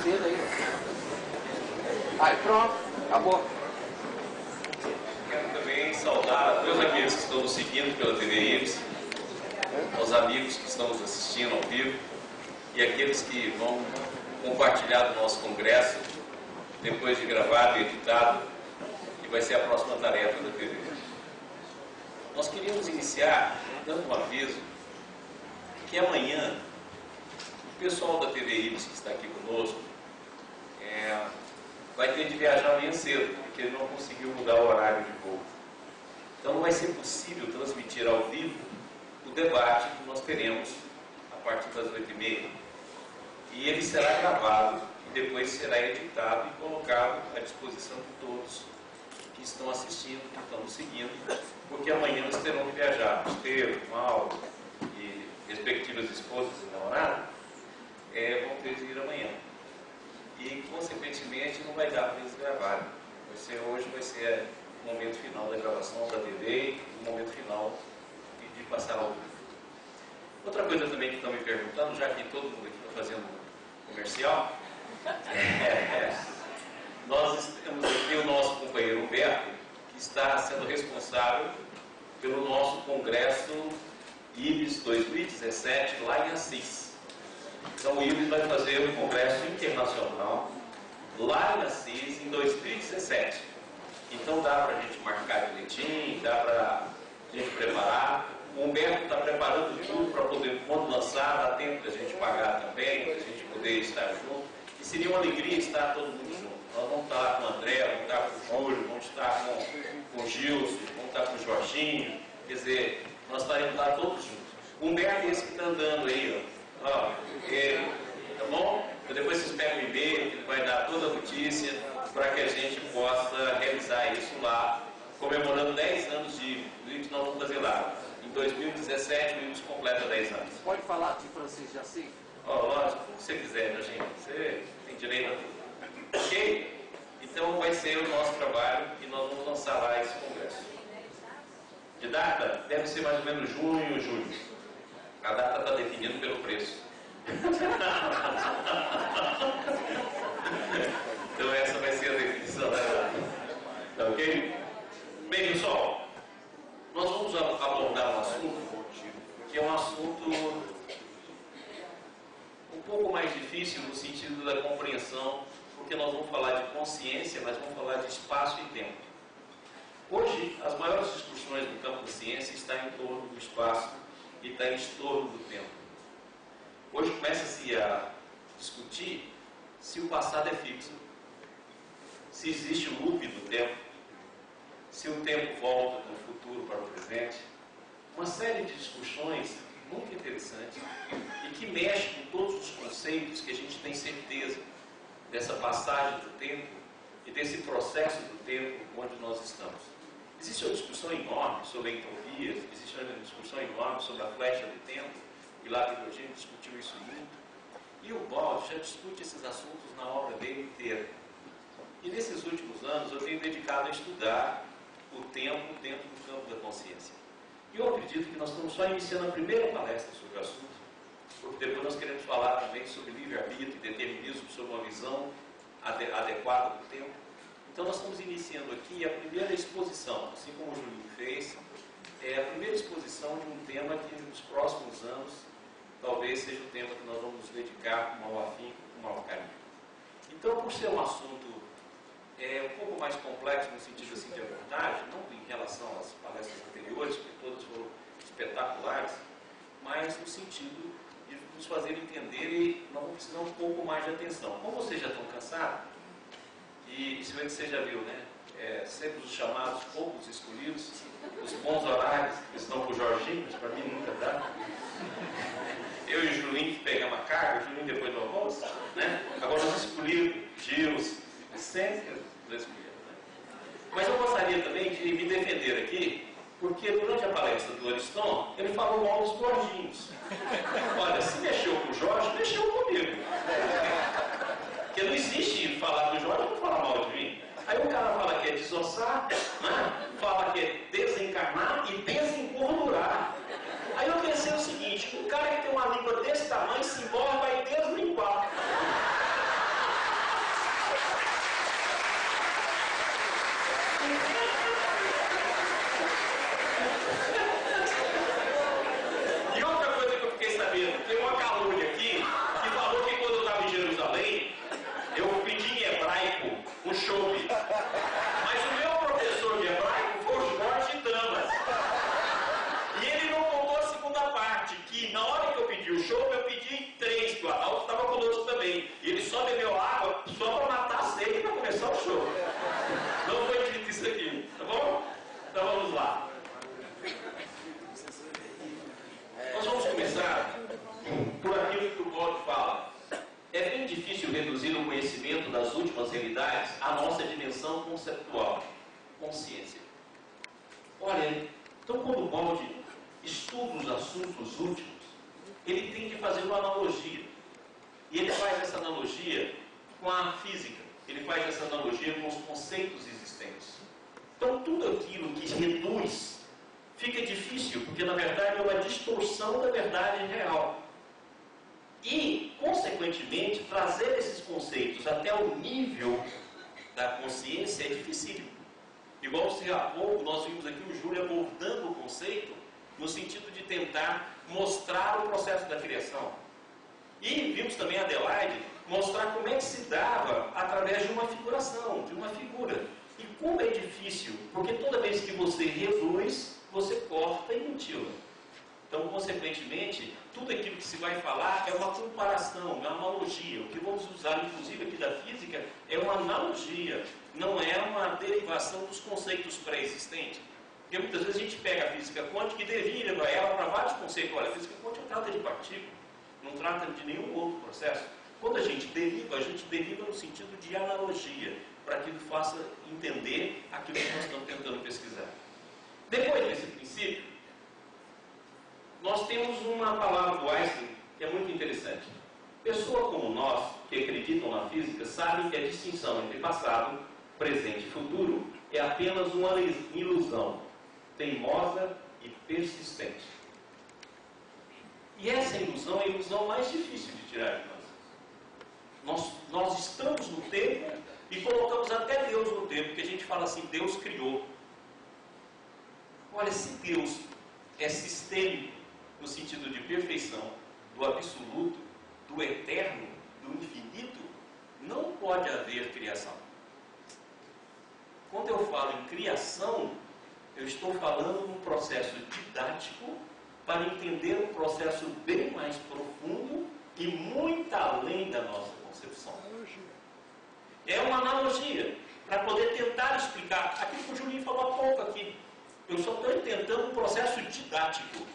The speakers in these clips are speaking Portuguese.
dedo aí. Aí, pronto, acabou. Quero também saudar meus amigos que estão nos seguindo pela TV Iris, aos amigos que estão nos assistindo ao vivo e aqueles que vão compartilhar do nosso congresso depois de gravado e editado, que vai ser a próxima tarefa da TV. Nós queríamos iniciar dando um aviso que amanhã o pessoal da TV Iris que está aqui conosco vai ter de viajar amanhã cedo, porque ele não conseguiu mudar o horário de voo. Então não vai ser possível transmitir ao vivo o debate que nós teremos a partir das 8h30. E ele será gravado e depois será editado e colocado à disposição de todos que estão assistindo, que estão nos seguindo, porque amanhã eles terão que viajar. Estevam, Mauro e respectivas esposas e namorados vão ter de ir amanhã. E, consequentemente, não vai dar para eles gravarem. Hoje vai ser o momento final da gravação da TV e o momento final de passar ao vivo. Outra coisa também que estão me perguntando, já que todo mundo aqui está fazendo comercial, nós temos aqui o nosso companheiro Humberto, que está sendo responsável pelo nosso Congresso Iris 2017 lá em Assis. Então o Iris vai fazer um congresso internacional lá em Assis em 2017. Então dá para a gente marcar direitinho, dá para a gente preparar. O Humberto está preparando tudo para poder, quando lançar, dá tempo da gente pagar também, para a gente poder estar junto. E seria uma alegria estar todo mundo junto. Nós vamos estar com o André, vamos estar com o Júlio, vamos estar com o Gilson, vamos estar com o Jorginho. Quer dizer, nós estaremos lá todos juntos. O Humberto é esse que está andando aí, ó. Tá bom? Então, depois vocês pegam o e-mail, que ele vai dar toda a notícia para que a gente possa realizar isso lá, comemorando 10 anos de Iris. Nós vamos fazer lá. Em 2017, o Iris completa 10 anos. Pode falar de Francisco de Assis? Lógico, o que você quiser, gente. Você tem direito a tudo. Ok? Então vai ser o nosso trabalho e nós vamos lançar lá esse congresso. De data? Deve ser mais ou menos junho ou julho. A data está definida pelo preço. Então essa vai ser a definição da data. Tá ok? Bem, pessoal, nós vamos abordar um assunto que é um assunto um pouco mais difícil no sentido da compreensão, porque nós vamos falar de consciência, mas vamos falar de espaço e tempo. Hoje, as maiores discussões no campo da ciência estão em torno do espaço e está em torno do tempo. Hoje começa-se a discutir se o passado é fixo, se existe o loop do tempo, se o tempo volta do futuro para o presente. Uma série de discussões muito interessantes e que mexe com todos os conceitos que a gente tem certeza dessa passagem do tempo e desse processo do tempo onde nós estamos. Existe uma discussão enorme sobre a entropia, existe uma discussão enorme sobre a flecha do tempo, e lá a biologia discutiu isso muito. E o Bohr já discute esses assuntos na obra dele inteira. E nesses últimos anos eu tenho dedicado a estudar o tempo dentro do campo da consciência. E eu acredito que nós estamos só iniciando a primeira palestra sobre o assunto, porque depois nós queremos falar também sobre livre-arbítrio e determinismo, sobre uma visão adequada do tempo. Então nós estamos iniciando aqui a primeira exposição, assim como o Julinho fez, é a primeira exposição de um tema que nos próximos anos talvez seja o tema que nós vamos nos dedicar com maior afinco, com maior carinho. Então, por ser um assunto um pouco mais complexo no sentido assim de abordagem, não em relação às palestras anteriores, porque todas foram espetaculares, mas no sentido de nos fazer entender e nós vamos precisar um pouco mais de atenção. Como vocês já estão cansados, e isso você já viu, né? Sempre os chamados poucos escolhidos, os bons horários que estão com o Jorginho, mas para mim nunca dá. Eu e o Julinho que pegamos a carga, o Julinho depois do almoço, né? Agora nós escolhemos Gilson, sempre nós escolhemos, né? Mas eu gostaria também de me defender aqui, porque durante a palestra do Ariston, ele falou mal dos gordinhos. Olha, se mexeu com o Jorge, mexeu comigo. Porque não existe falar do Jorge e não falar mal de mim. Aí o cara fala que é desossar, né? Fala que é desencarnar e desengordurar. Aí eu pensei o seguinte, um cara que tem uma língua desse tamanho, se embora, vai deslimpar. E outra coisa que eu fiquei sabendo, tem uma calúnia aqui que falou que quando eu estava em Jerusalém, eu pedi em hebraico um chope. Mas o meu professor de hebraico foi o Jorge Damas. E ele não contou a segunda parte, que na hora que eu pedi o chope, eu pedi em 3, que o Adalto estava conosco também. E ele só bebeu água só para matar a sede para começar o chope. Não foi dito isso aqui, tá bom? Então vamos lá. Nós vamos começar por aquilo que o Baldi fala. É bem difícil reduzir o conhecimento das últimas realidades à nossa dimensão conceptual, consciência. Olha, então quando o Baldi estuda os assuntos últimos, ele tem que fazer uma analogia. E ele faz essa analogia com a física, ele faz essa analogia com os conceitos existentes. Então tudo aquilo que reduz fica difícil, porque na verdade é uma distorção da verdade real. E, consequentemente, trazer esses conceitos até o nível da consciência é dificílimo. Igual se há pouco nós vimos aqui o Júlio abordando o conceito no sentido de tentar mostrar o processo da criação. E vimos também a Adelaide mostrar como é que se dava através de uma figuração, de uma figura. E como é difícil, porque toda vez que você reduz, você corta e mutila. Então, consequentemente, tudo aquilo que se vai falar é uma comparação, uma analogia. O que vamos usar, inclusive, aqui da física é uma analogia, não é uma derivação dos conceitos pré-existentes. Porque muitas vezes a gente pega a física quântica e deriva ela para vários conceitos. Olha, a física quântica trata de partícula, não trata de nenhum outro processo. Quando a gente deriva no sentido de analogia, para que faça entender aquilo que nós estamos tentando pesquisar. Depois desse princípio, nós temos uma palavra do Einstein que é muito interessante. Pessoas como nós, que acreditam na física, sabem que a distinção entre passado, presente e futuro é apenas uma ilusão, teimosa e persistente. E essa ilusão é a ilusão mais difícil de tirar de nós. Nós estamos no tempo e colocamos até Deus no tempo, porque a gente fala assim, Deus criou. Olha, se Deus é sistêmico, no sentido de perfeição, do absoluto, do eterno, do infinito, não pode haver criação. Quando eu falo em criação, eu estou falando num processo didático para entender um processo bem mais profundo e muito além da nossa concepção. É uma analogia para poder tentar explicar aquilo que o Julinho falou há pouco aqui. Eu só estou tentando um processo didático.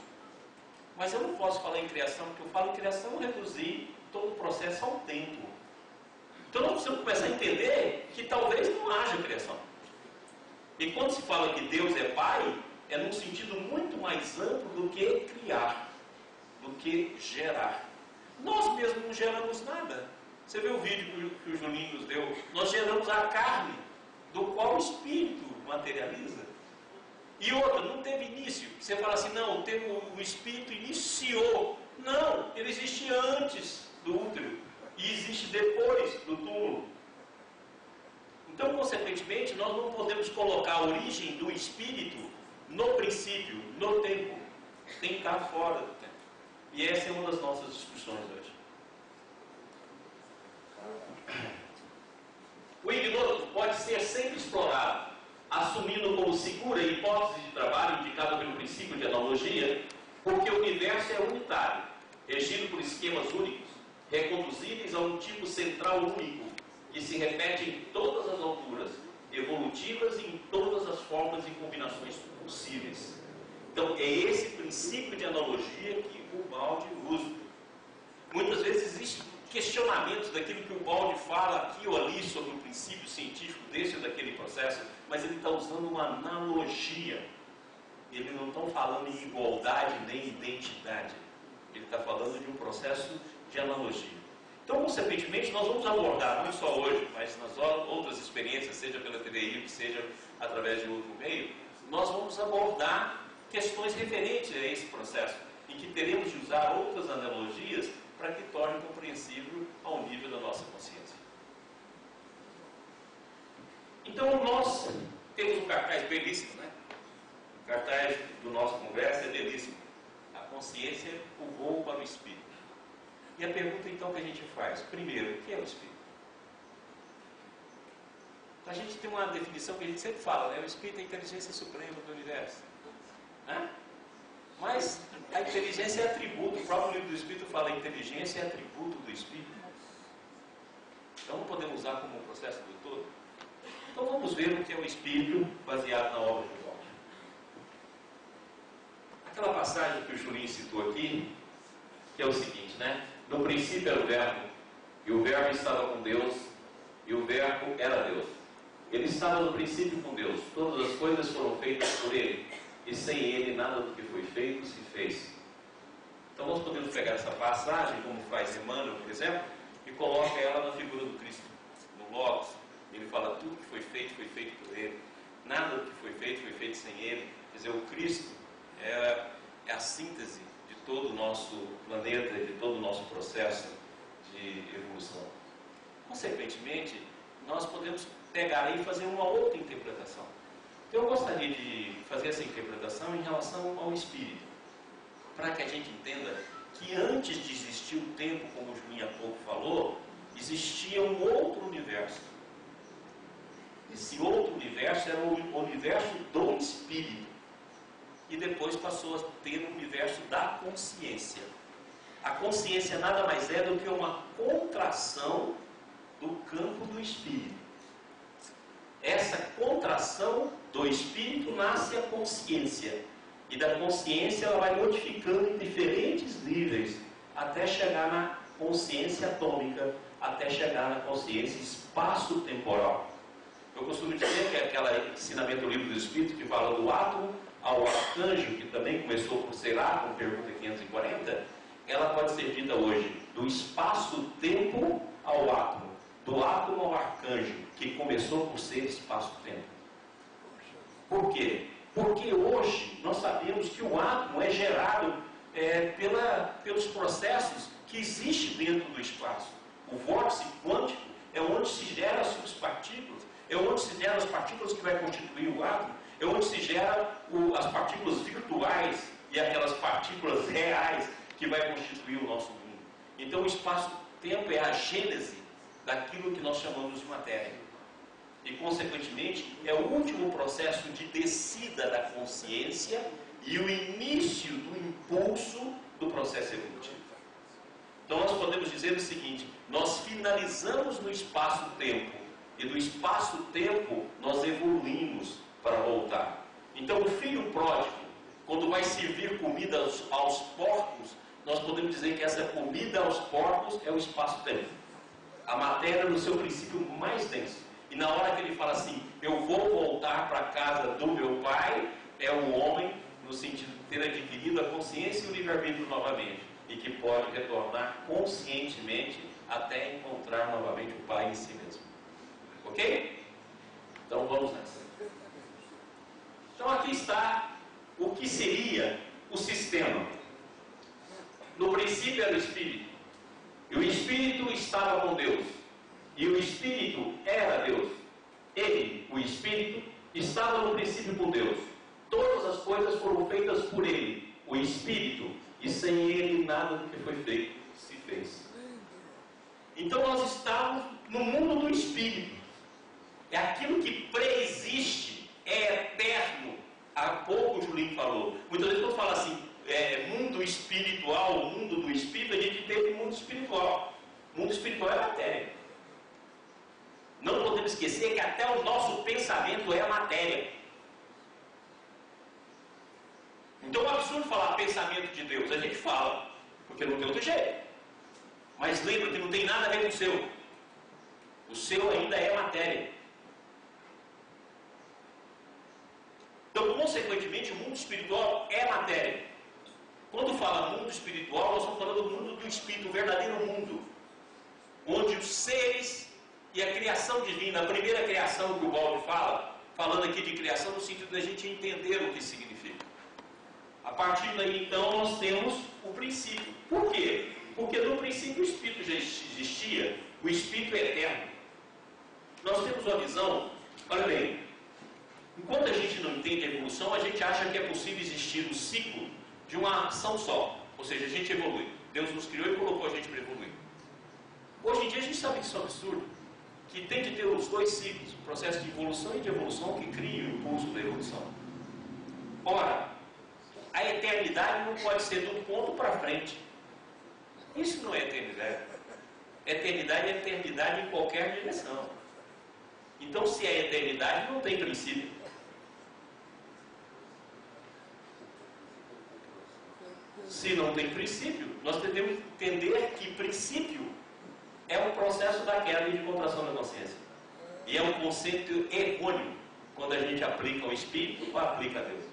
Mas eu não posso falar em criação, porque eu falo em criação reduzir todo o processo ao tempo. Então nós precisamos começar a entender que talvez não haja criação. E quando se fala que Deus é Pai, é num sentido muito mais amplo do que criar, do que gerar. Nós mesmos não geramos nada. Você vê o vídeo que o Juninho nos deu? Nós geramos a carne, do qual o Espírito materializa. E outra, não teve início. Você fala assim, não, o Espírito iniciou. Não, ele existe antes do útero e existe depois do túmulo. Então, consequentemente, nós não podemos colocar a origem do Espírito no princípio, no tempo. Tem que estar fora do tempo. E essa é uma das nossas discussões hoje. O ignoto pode ser sempre explorado, assumindo como segura a hipótese de trabalho indicada pelo princípio de analogia, porque o universo é unitário, regido por esquemas únicos, reconduzíveis a um tipo central único, que se repete em todas as alturas, evolutivas e em todas as formas e combinações possíveis. Então, é esse princípio de analogia que o Baldi usa. Muitas vezes existem questionamentos daquilo que o Baldi fala aqui ou ali sobre o princípio científico desse ou daquele processo, mas ele está usando uma analogia. Ele não está falando em igualdade nem identidade. Ele está falando de um processo de analogia. Então, consequentemente, nós vamos abordar, não só hoje, mas nas outras experiências, seja pela TVI, seja através de outro meio, nós vamos abordar questões referentes a esse processo, em que teremos de usar outras analogias para que torne compreensível ao nível da nossa consciência. Então, nós temos um cartaz belíssimo, né? O cartaz do nosso conversa é belíssimo. A consciência, o voo para o espírito. E a pergunta então que a gente faz, primeiro, o que é o espírito? A gente tem uma definição que a gente sempre fala, né? O espírito é a inteligência suprema do universo. Né? Mas a inteligência é atributo, o próprio livro do Espírito fala, a inteligência é atributo do espírito. Então não podemos usar como um processo do todo. Então vamos ver o que é o espírito baseado na obra de Walter. Aquela passagem que o Julinho citou aqui, que é o seguinte, né? No princípio era o verbo, e o verbo estava com Deus, e o verbo era Deus. Ele estava no princípio com Deus, todas as coisas foram feitas por Ele, e sem Ele nada do que foi feito se fez. Então nós podemos pegar essa passagem, como faz Emmanuel, por exemplo, e coloca ela na figura do Cristo, no Logos. Ele fala, tudo que foi feito por Ele. Nada do que foi feito sem Ele. Quer dizer, o Cristo é a síntese de todo o nosso planeta, de todo o nosso processo de evolução. Consequentemente, nós podemos pegar aí e fazer uma outra interpretação. Então, eu gostaria de fazer essa interpretação em relação ao Espírito, para que a gente entenda que antes de existir o tempo, como o Juninho há pouco falou, existia um outro universo. Esse outro universo era o universo do Espírito. E depois passou a ter o universo da consciência. A consciência nada mais é do que uma contração do campo do Espírito. Essa contração do Espírito nasce a consciência. E da consciência ela vai modificando em diferentes níveis, até chegar na consciência atômica, até chegar na consciência espaço-temporal. Eu costumo dizer que é aquele ensinamento do livro do Espírito que fala do átomo ao arcanjo, que também começou por ser átomo, pergunta 540, ela pode ser dita hoje do espaço-tempo ao átomo, do átomo ao arcanjo, que começou por ser espaço-tempo. Por quê? Porque hoje nós sabemos que o átomo é gerado pelos processos que existem dentro do espaço. O vórtice quântico é onde se geram as subpartículas, é onde se geram as partículas que vai constituir o átomo, é onde se geram as partículas virtuais e aquelas partículas reais que vai constituir o nosso mundo. Então o espaço-tempo é a gênese daquilo que nós chamamos de matéria. E, consequentemente, é o último processo de descida da consciência e o início do impulso do processo evolutivo. Então, nós podemos dizer o seguinte, nós finalizamos no espaço-tempo, e do espaço-tempo nós evoluímos para voltar. Então, o filho pródigo, quando vai servir comida aos porcos, nós podemos dizer que essa comida aos porcos é o espaço-tempo. A matéria no seu princípio mais denso. E na hora que ele fala assim, eu vou voltar para a casa do meu pai, é o homem, no sentido de ter adquirido a consciência e o livre-arbítrio novamente. E que pode retornar conscientemente até encontrar novamente o pai em si mesmo. Ok? Então vamos nessa. Então aqui está o que seria o sistema. No princípio era o Espírito. E o Espírito estava com Deus. E o Espírito era Deus. Ele, o Espírito, estava no princípio com Deus. Todas as coisas foram feitas por Ele, o Espírito, e sem Ele nada do que foi feito se fez. Então nós estamos no mundo do Espírito. É aquilo que preexiste, é eterno. Há pouco o Julinho falou. Muitas vezes quando fala assim, mundo espiritual, mundo do Espírito, a gente tem o mundo espiritual. O mundo espiritual é matéria. Não podemos esquecer que até o nosso pensamento é matéria. Então é um absurdo falar pensamento de Deus. A gente fala, porque não tem outro jeito. Mas lembra que não tem nada a ver com o seu. O seu ainda é matéria. Então, consequentemente, o mundo espiritual é matéria. Quando fala mundo espiritual, nós estamos falando do mundo do Espírito, o verdadeiro mundo. Onde os seres e a criação divina, a primeira criação que o Walter fala, falando aqui de criação no sentido da gente entender o que significa. A partir daí, então, nós temos o princípio. Por quê? Porque no princípio o Espírito já existia, o Espírito é eterno. Nós temos uma visão, olha bem, entende a evolução, a gente acha que é possível existir um ciclo de uma ação só. Ou seja, a gente evolui. Deus nos criou e colocou a gente para evoluir. Hoje em dia a gente sabe que isso é um absurdo. Que tem de ter os dois ciclos, o processo de evolução e de evolução que cria o impulso da evolução. Ora, a eternidade não pode ser de um ponto para frente. Isso não é eternidade. Eternidade é eternidade em qualquer direção. Então, se é eternidade, não tem princípio. Se não tem princípio, nós devemos entender que princípio é um processo da queda e de contração da consciência. E é um conceito errôneo quando a gente aplica o Espírito ou aplica a Deus.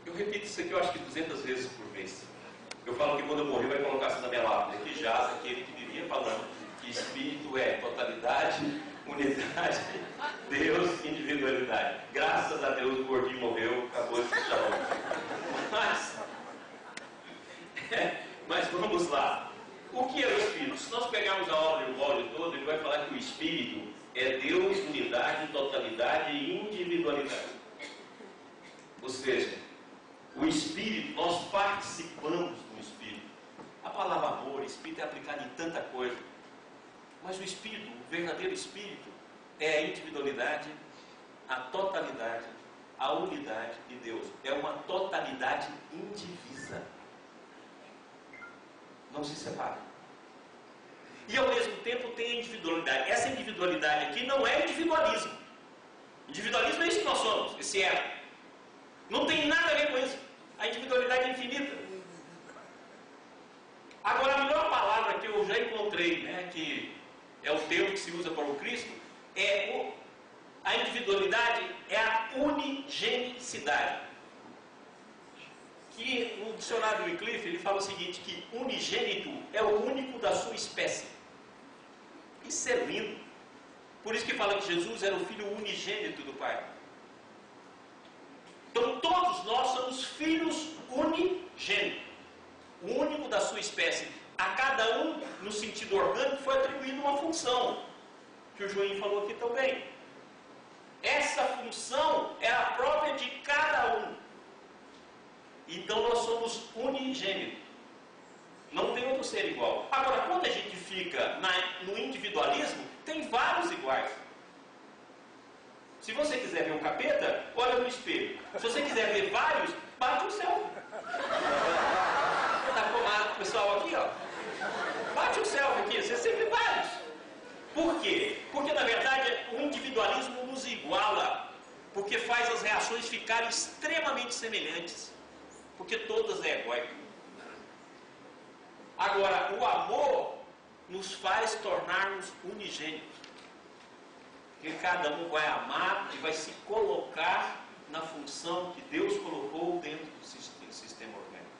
Eu repito isso aqui, eu acho que 200 vezes por mês. Eu falo que quando eu morrer vai colocar assim na minha lápide, que jaz aquele que vivia falando que Espírito é totalidade, unidade, Deus, individualidade. Graças a Deus o gordinho morreu, acabou esse chalão. Mas vamos lá. O que é o Espírito? Se nós pegarmos a obra e o molde todo, ele vai falar que o Espírito é Deus, unidade, totalidade e individualidade. Ou seja, o Espírito, nós participamos do Espírito. A palavra amor, Espírito é aplicada em tanta coisa. Mas o Espírito, o verdadeiro Espírito, é a individualidade, a totalidade, a unidade de Deus. É uma totalidade indivisa. Não se separa. E ao mesmo tempo tem a individualidade. Essa individualidade aqui não é individualismo. Individualismo é isso que nós somos, esse ego. Não tem nada a ver com isso. A individualidade é infinita. Agora, a melhor palavra que eu já encontrei, que é o termo que se usa para o Cristo, a individualidade é a unigenicidade. Que no dicionário do Wycliffe ele fala o seguinte, que unigênito é o único da sua espécie. Isso é lindo. Por isso que fala que Jesus era o filho unigênito do Pai. Então todos nós somos filhos unigênitos, o único da sua espécie. A cada um, no sentido orgânico, foi atribuída uma função, que o Joinho falou aqui também. Essa função é a própria de cada um. Então nós somos unigênitos. Não tem outro ser igual. Agora, quando a gente fica no individualismo, tem vários iguais. Se você quiser ver um capeta, olha no espelho. Se você quiser ver vários, bate o selfie. Tá com o pessoal aqui, ó. Bate o selfie aqui, você sempre vários. Por quê? Porque na verdade o individualismo nos iguala. Porque faz as reações ficarem extremamente semelhantes. Porque todas é egóico. Agora, o amor nos faz tornarmos unigênitos. Porque cada um vai amar e vai se colocar na função que Deus colocou dentro do sistema orgânico.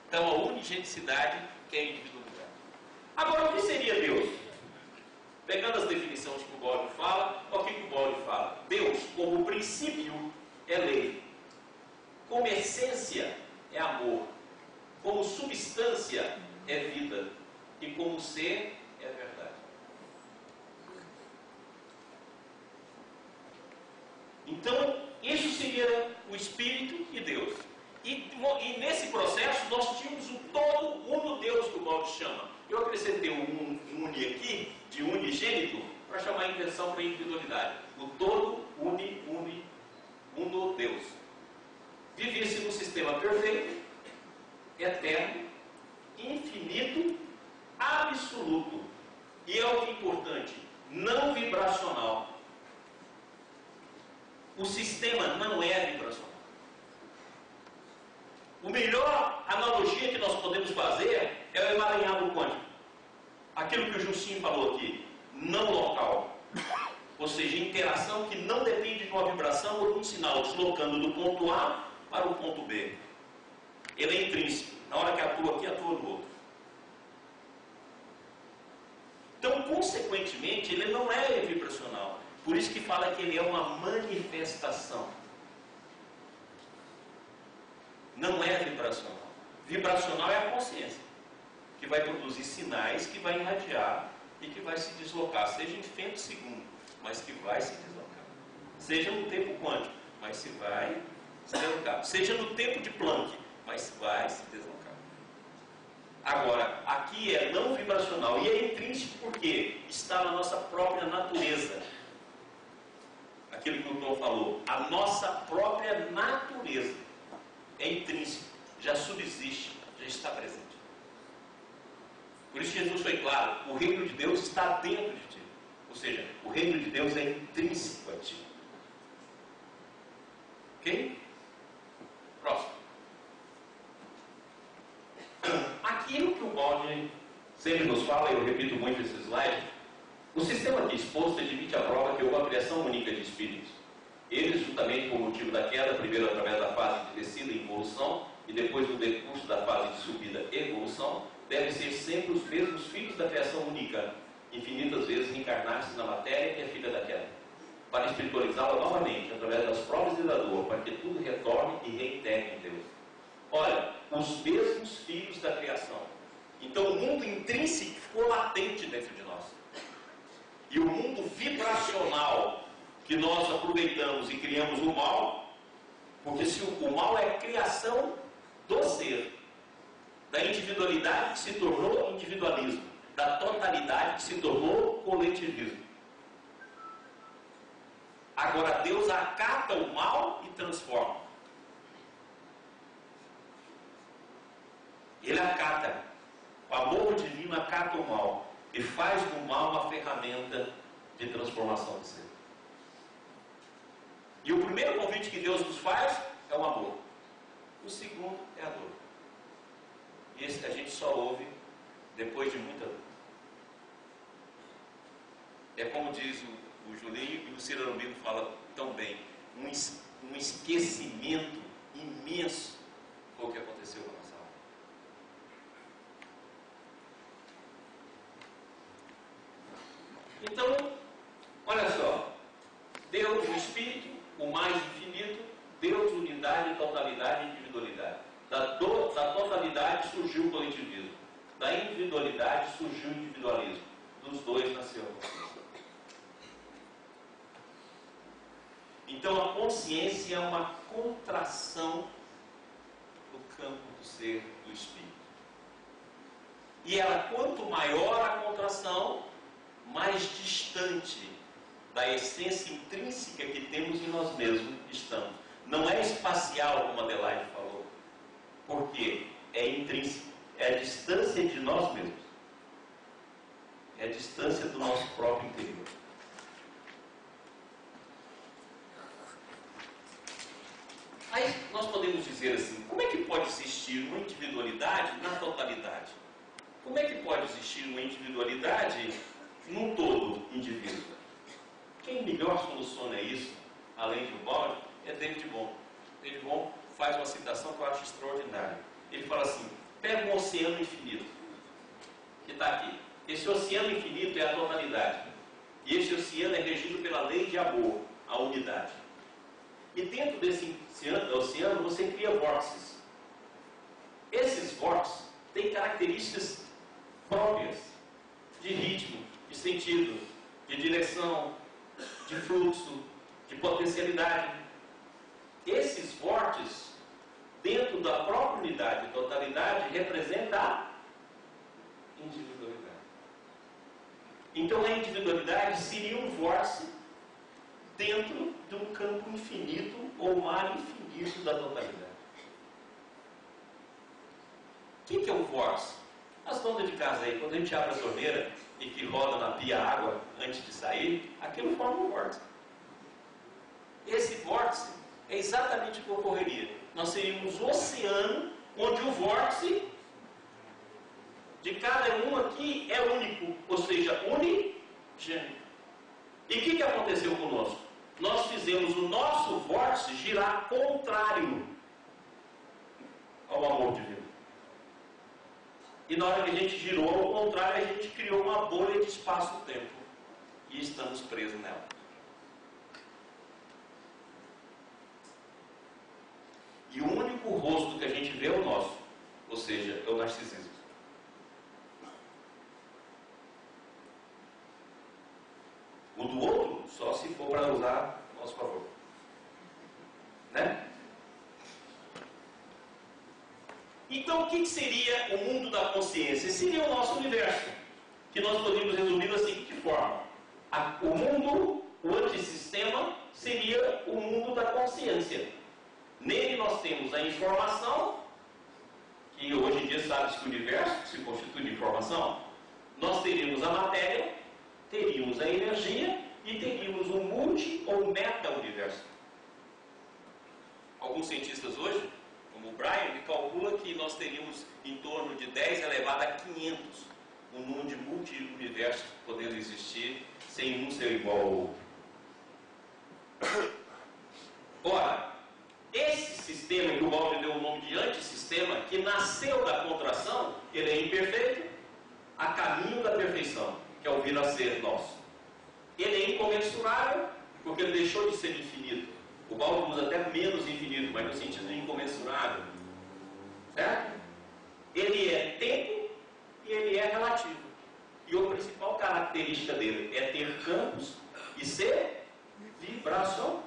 Então, a unigenicidade que é a individualidade. Agora, o que seria Deus? Pegando as definições que o Baudio fala, o que o Baudio fala? Deus, como princípio, é lei. Como essência, é amor. Como substância, é vida. E como ser, é verdade. Então, isso seria o Espírito e Deus. E nesse processo, nós tínhamos o todo uno Deus que o Baudio chama. Eu acrescentei um uni aqui, de unigênito, para chamar a inversão para a individualidade. O todo uno Deus. Vivia-se num sistema perfeito, eterno, infinito, absoluto. E é o que é importante, não vibracional. O sistema não é vibracional. A melhor analogia que nós podemos fazer é o emaranhado quântico. Aquilo que o Jussim falou aqui, não local. Ou seja, interação que não depende de uma vibração ou de um sinal, deslocando do ponto A para o ponto B. Ele é intrínseco. Na hora que atua aqui, atua no outro. Então, consequentemente, ele não é vibracional. Por isso que fala que ele é uma manifestação. Não é vibracional. Vibracional é a consciência, que vai produzir sinais, que vai irradiar e que vai se deslocar, seja em femtosegundo, mas que vai se deslocar. Seja no tempo quântico, mas se vai se deslocar. Seja no tempo de Planck, mas vai se deslocar. Agora, aqui é não vibracional e é intrínseco porque está na nossa própria natureza. Aquilo que o Tom falou, a nossa própria natureza é intrínseco, já subsiste, já está presente. Por isso Jesus foi claro, o reino de Deus está dentro de ti. Ou seja, o reino de Deus é intrínseco a ti. Ok? Próximo. Aquilo que o Baldi sempre nos fala, e eu repito muito esse slide, o sistema aqui exposto admite a prova que houve uma criação única de espíritos. Eles, juntamente com o motivo da queda, primeiro através da fase de descida e evolução, e depois do decurso da fase de subida e evolução, devem ser sempre os mesmos filhos da criação única, infinitas vezes reencarnar-se na matéria que é filha da queda, para espiritualizá-la novamente, através das provas e da dor, para que tudo retorne e reintegre em Deus. Olha, os mesmos filhos da criação. Então o mundo intrínseco ficou latente dentro de nós. E o mundo vibracional que nós aproveitamos e criamos o mal, porque se o mal é a criação do ser, da individualidade que se tornou individualismo, da totalidade que se tornou coletivismo. Agora Deus acata o mal e transforma. Ele acata, o amor divino acata o mal e faz do mal uma ferramenta de transformação do ser. E o primeiro convite que Deus nos faz é o amor. O segundo é a dor. E esse a gente só ouve depois de muita dor. É como diz o Julinho e o Ciro Arambino fala tão bem, um esquecimento imenso foi o que aconteceu com a nossa alma. Então, olha só, Deus, o Espírito, o mais infinito, Deus, unidade, totalidade e individualidade. Da totalidade surgiu o coletivismo, da individualidade surgiu o individualismo, dos dois nasceu a consciência. Então a consciência é uma contração do campo do ser do espírito. E ela, quanto maior a contração, mais distante da essência intrínseca que temos em nós mesmos estamos. Não é espacial, como a Adelaide falou. Porque é intrínseco. É a distância de nós mesmos. É a distância do nosso próprio interior. Aí nós podemos dizer assim, como é que pode existir uma individualidade na totalidade? Como é que pode existir uma individualidade num todo indivíduo? Quem melhor soluciona isso, além de Baldi, é David Bohm. David Bohm faz uma citação que eu acho extraordinária. Ele fala assim, pega um oceano infinito, que está aqui. Esse oceano infinito é a totalidade. E esse oceano é regido pela lei de amor, a unidade. E dentro desse oceano você cria vórtices. Esses vórtices têm características próprias de ritmo, de sentido, de direção, de fluxo, de potencialidade. Esses vórtices, dentro da própria unidade e totalidade, representam a individualidade. Então a individualidade seria um vórtice dentro de um campo infinito ou mar infinito da totalidade. O que é um vórtice? As donas de casa aí, quando a gente abre a torneira e que roda na pia água antes de sair, aquilo forma um vórtice. Esse vórtice é exatamente o que ocorreria. Nós seríamos um oceano onde o vórtice de cada um aqui é único, ou seja, unigênico. E o que aconteceu conosco? Nós fizemos o nosso vórtice girar contrário ao amor divino. E na hora que a gente girou ao contrário, a gente criou uma bolha de espaço-tempo. E estamos presos nela. E o único rosto que a gente vê é o nosso. Ou seja, é o narcisismo. for para usar a nosso favor. Né? Então, o que seria o mundo da consciência? Seria o nosso universo, que nós poderíamos resumir da seguinte forma: o mundo, o antissistema, seria o mundo da consciência. Nele nós temos a informação, que hoje em dia sabe-se que o universo se constitui de informação. Nós teríamos a matéria, teríamos a energia e teríamos um multi ou meta-universo. Alguns cientistas hoje, como o Brian, ele calcula que nós teríamos em torno de 10 elevado a 500 um número de multi-universos podendo existir sem um ser igual ao outro. Ora, esse sistema que o Walter deu o nome de antissistema, que nasceu da contração, ele é imperfeito, a caminho da perfeição, que é o vir a ser nosso. Ele é incomensurável, porque ele deixou de ser infinito. O Walter usa até menos infinito, mas no sentido de incomensurável. Certo? Ele é tempo e ele é relativo. E a principal característica dele é ter campos e ser vibracional.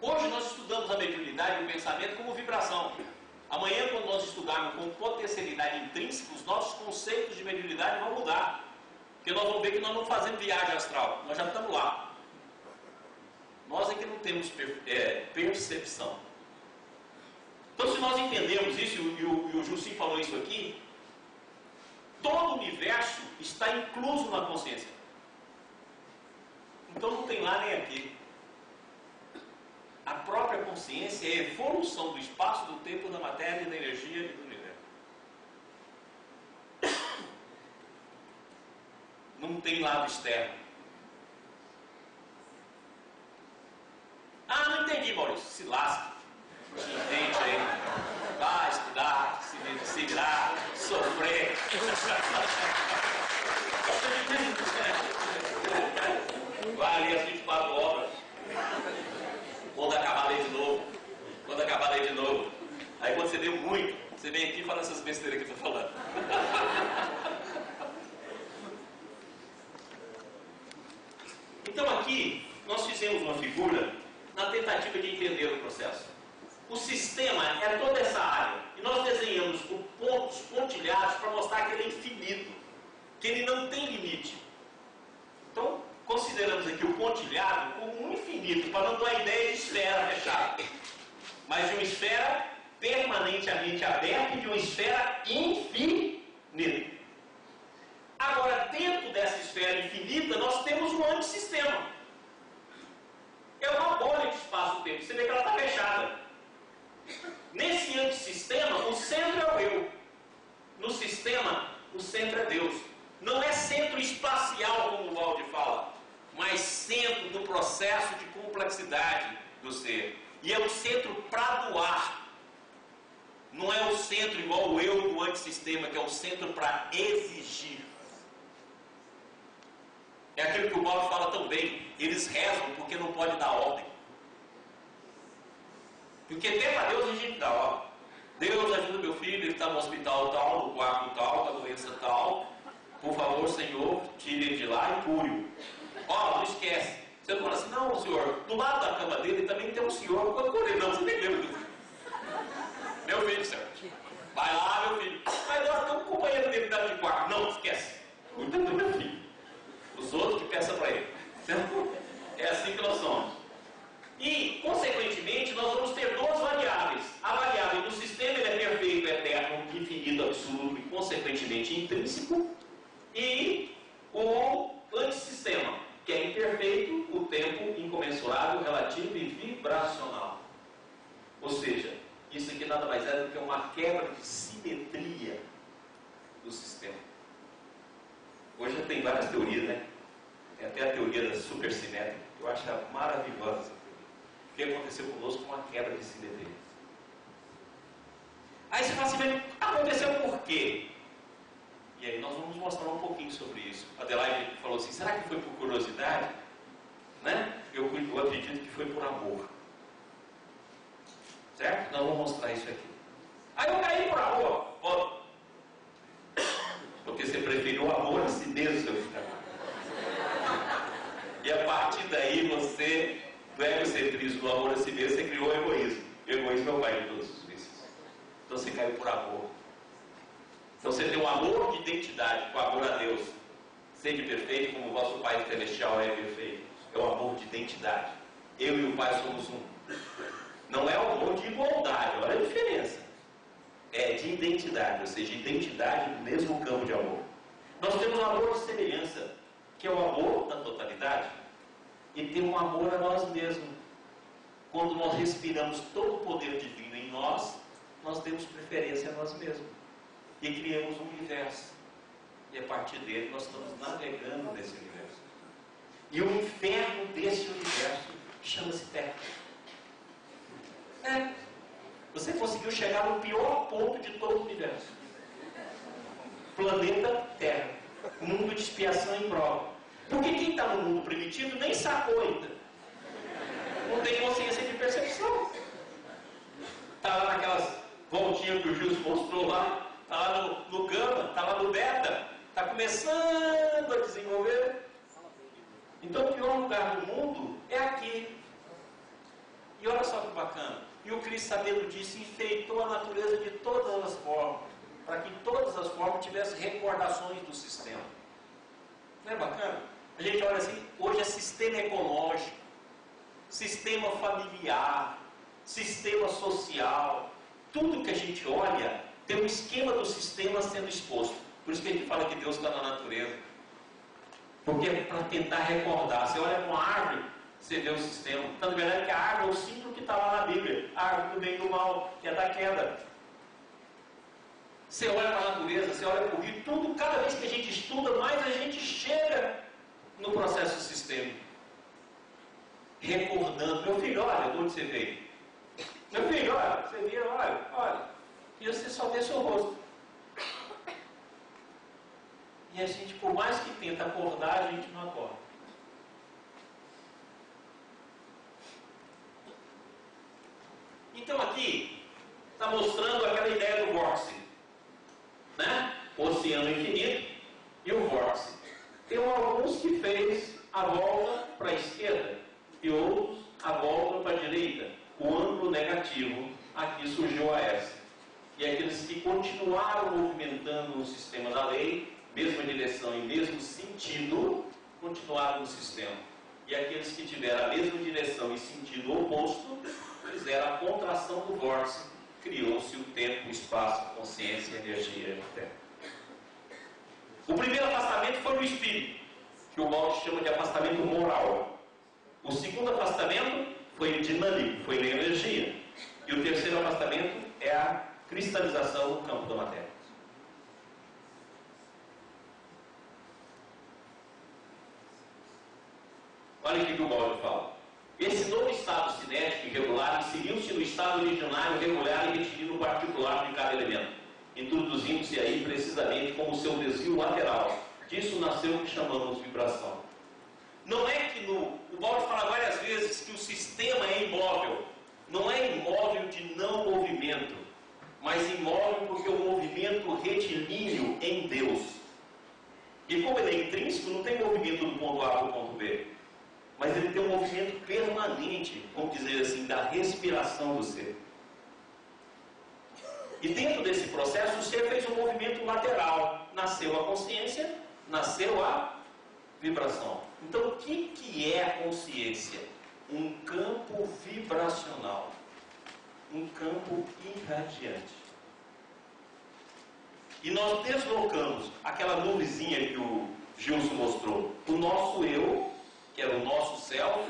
Hoje nós estudamos a mediunidade e o pensamento como vibração. Amanhã, quando nós estudarmos com potencialidade intrínseca, os nossos conceitos de mediunidade vão mudar. Porque nós vamos ver que nós não fazemos viagem astral, nós já estamos lá. Nós é que não temos percepção. Então, se nós entendemos isso, e o Jussi falou isso aqui, todo o universo está incluso na consciência. Então não tem lá nem aqui. A própria consciência é a evolução do espaço, do tempo, da matéria, da energia e do universo. Não tem lado externo. Ah, não entendi, Maurício. Se lasca. Te entende aí. Vai estudar, se virar, sofrer. Vai ali as 24 horas. Quando acabar ler de novo. Quando acabar ler de novo. Aí quando você deu muito, você vem aqui e fala essas besteiras que eu estou falando. Então aqui, nós fizemos uma figura na tentativa de entender o processo. O sistema é toda essa área. E nós desenhamos com pontos pontilhados para mostrar que ele é infinito. Que ele não tem limite. Então, consideramos aqui o pontilhado como um infinito, para não dar a ideia de esfera fechada. Mas de uma esfera permanentemente aberta e de uma esfera infinita. Agora, dentro dessa esfera infinita, nós temos um antissistema. É uma bolha de espaço-tempo. Você vê que ela está fechada. Nesse antissistema, o centro é o eu. No sistema, o centro é Deus. Não é centro espacial, como o Walter fala, mas centro do processo de complexidade do ser. E é o centro para doar. Não é o centro igual o eu do antissistema, que é o centro para exigir. É aquilo que o Walter fala também. Eles rezam porque não pode dar ordem. Porque até para Deus a gente dá ordem. Deus ajuda meu filho, ele está no hospital tal, no quarto tal, com a doença tal. Por favor, Senhor, tire ele de lá e cure-o. Ó, não esquece. Você não fala assim, não, senhor, do lado da cama dele também tem um senhor. Não, você nem lembra do meu filho, senhor. Vai lá, meu filho. Mas nós temos um companheiro dele dentro de quarto. Não, esquece. Cuida do meu filho. Os outros que peçam para ele. Certo? É assim que nós somos. E, consequentemente, nós vamos ter duas variáveis. A variável do sistema ele é perfeito, eterno, infinito, absoluto e, consequentemente, intrínseco. E o antissistema, que é imperfeito, o tempo incomensurável, relativo e vibracional. Ou seja, isso aqui nada mais é do que uma quebra de simetria do sistema. Hoje já tem várias teorias, né? Tem até a teoria da supersimétrica, que eu acho maravilhosa essa teoria. O que aconteceu conosco com uma quebra de simetria. Aí você fala assim, mas aconteceu por quê? E aí nós vamos mostrar um pouquinho sobre isso. A Adelaide falou assim, será que foi por curiosidade? Né? Eu acredito que foi por amor. Certo? Nós vamos mostrar isso aqui. Aí eu caí por amor. Porque você preferiu o amor a si mesmo, seu filho. do egocentrismo, do amor a si mesmo, você criou o egoísmo. O egoísmo é o pai de todos os vícios. Então você caiu por amor. Então você tem um amor de identidade, com amor a Deus. Sede perfeito como o vosso Pai Celestial é perfeito. É o amor de identidade. Eu e o Pai somos um. Não é o amor de igualdade, olha a diferença. É de identidade, ou seja, identidade no mesmo campo de amor. Nós temos um amor de semelhança, que é o amor da totalidade. E tem um amor a nós mesmos. Quando nós respiramos todo o poder divino em nós, nós demos preferência a nós mesmos. E criamos um universo. E a partir dele nós estamos navegando nesse universo. E o inferno desse universo chama-se Terra. Você conseguiu chegar no pior ponto de todo o universo. Planeta Terra. Mundo de expiação e prova. Porque quem está no mundo primitivo nem sacou ainda. Não tem consciência de percepção. Está lá naquelas voltinhas que o Gilson mostrou lá. Está lá no gama, está lá no beta. Está começando a desenvolver. Então o pior lugar do mundo é aqui. E olha só que bacana. E o Cristo, sabendo disso, enfeitou a natureza de todas as formas, para que em todas as formas tivesse recordações do sistema. Não é bacana? A gente olha assim, hoje é sistema ecológico, sistema familiar, sistema social. Tudo que a gente olha tem um esquema do sistema sendo exposto. Por isso que a gente fala que Deus está na natureza. Porque é para tentar recordar. Você olha para uma árvore, você vê o sistema. Então, na verdade, que a árvore é o símbolo que está lá na Bíblia. A árvore do bem e do mal, que é da queda. Você olha para a natureza, você olha para o rio, tudo, cada vez que a gente estuda, mais a gente chega no processo sistêmico. Recordando. Meu filho, olha de onde você veio. Meu filho, olha, você vira, olha. E você só vê seu rosto. E a gente, por mais que tenta acordar, a gente não acorda. Então aqui está mostrando aquela ideia do vórtice, né? O oceano infinito e o vórtice. Tem alguns que fez a volta para a esquerda e outros a volta para a direita. O ângulo negativo, aqui surgiu a S. E aqueles que continuaram movimentando o sistema da lei, mesma direção e mesmo sentido, continuaram no sistema. E aqueles que tiveram a mesma direção e sentido oposto, fizeram a contração do vórtice. Criou-se o tempo, o espaço, a consciência, a energia e a terra. O primeiro afastamento foi o espírito, que o Walt chama de afastamento moral. O segundo afastamento foi dinâmico, foi a energia. E o terceiro afastamento é a cristalização no campo da matéria. Olha o que o Walt fala. Esse novo estado cinético irregular inseriu-se no estado originário regular e retiro particular de cada elemento, introduzindo-se aí precisamente como seu desvio lateral. Disso nasceu o que chamamos de vibração. Não é que o Walt fala várias vezes que o sistema é imóvel. Não é imóvel de não movimento, mas imóvel porque o movimento retilíneo em Deus. E como ele é intrínseco, não tem movimento do ponto A para o ponto B. Mas ele tem um movimento permanente, vamos dizer assim, da respiração do ser. E dentro desse processo, o ser fez um movimento lateral. Nasceu a consciência, nasceu a vibração. Então, o que é a consciência? Um campo vibracional. Um campo irradiante. E nós deslocamos aquela nuvezinha que o Gilson mostrou. O nosso eu, que era o nosso self,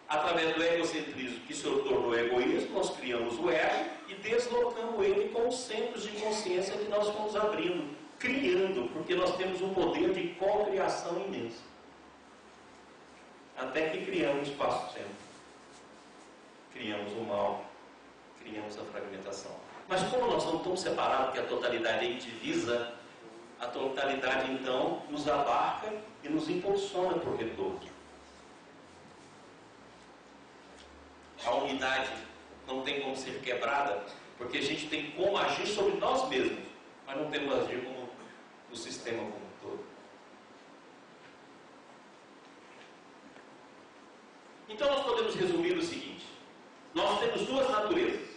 através do egocentrismo que se tornou egoísmo, nós criamos o ego e deslocamos ele com os centros de consciência que nós fomos abrindo, criando, porque nós temos um poder de co-criação imenso. Até que criamos o espaço-tempo. Criamos o mal, criamos a fragmentação. Mas como nós somos tão separados que a totalidade é indivisa, a totalidade então nos abarca e nos impulsiona por retorno. A unidade não tem como ser quebrada, porque a gente tem como agir sobre nós mesmos, mas não temos agir como o sistema como um todo. Então nós podemos podemos resumir o seguinte: nós temos duas naturezas.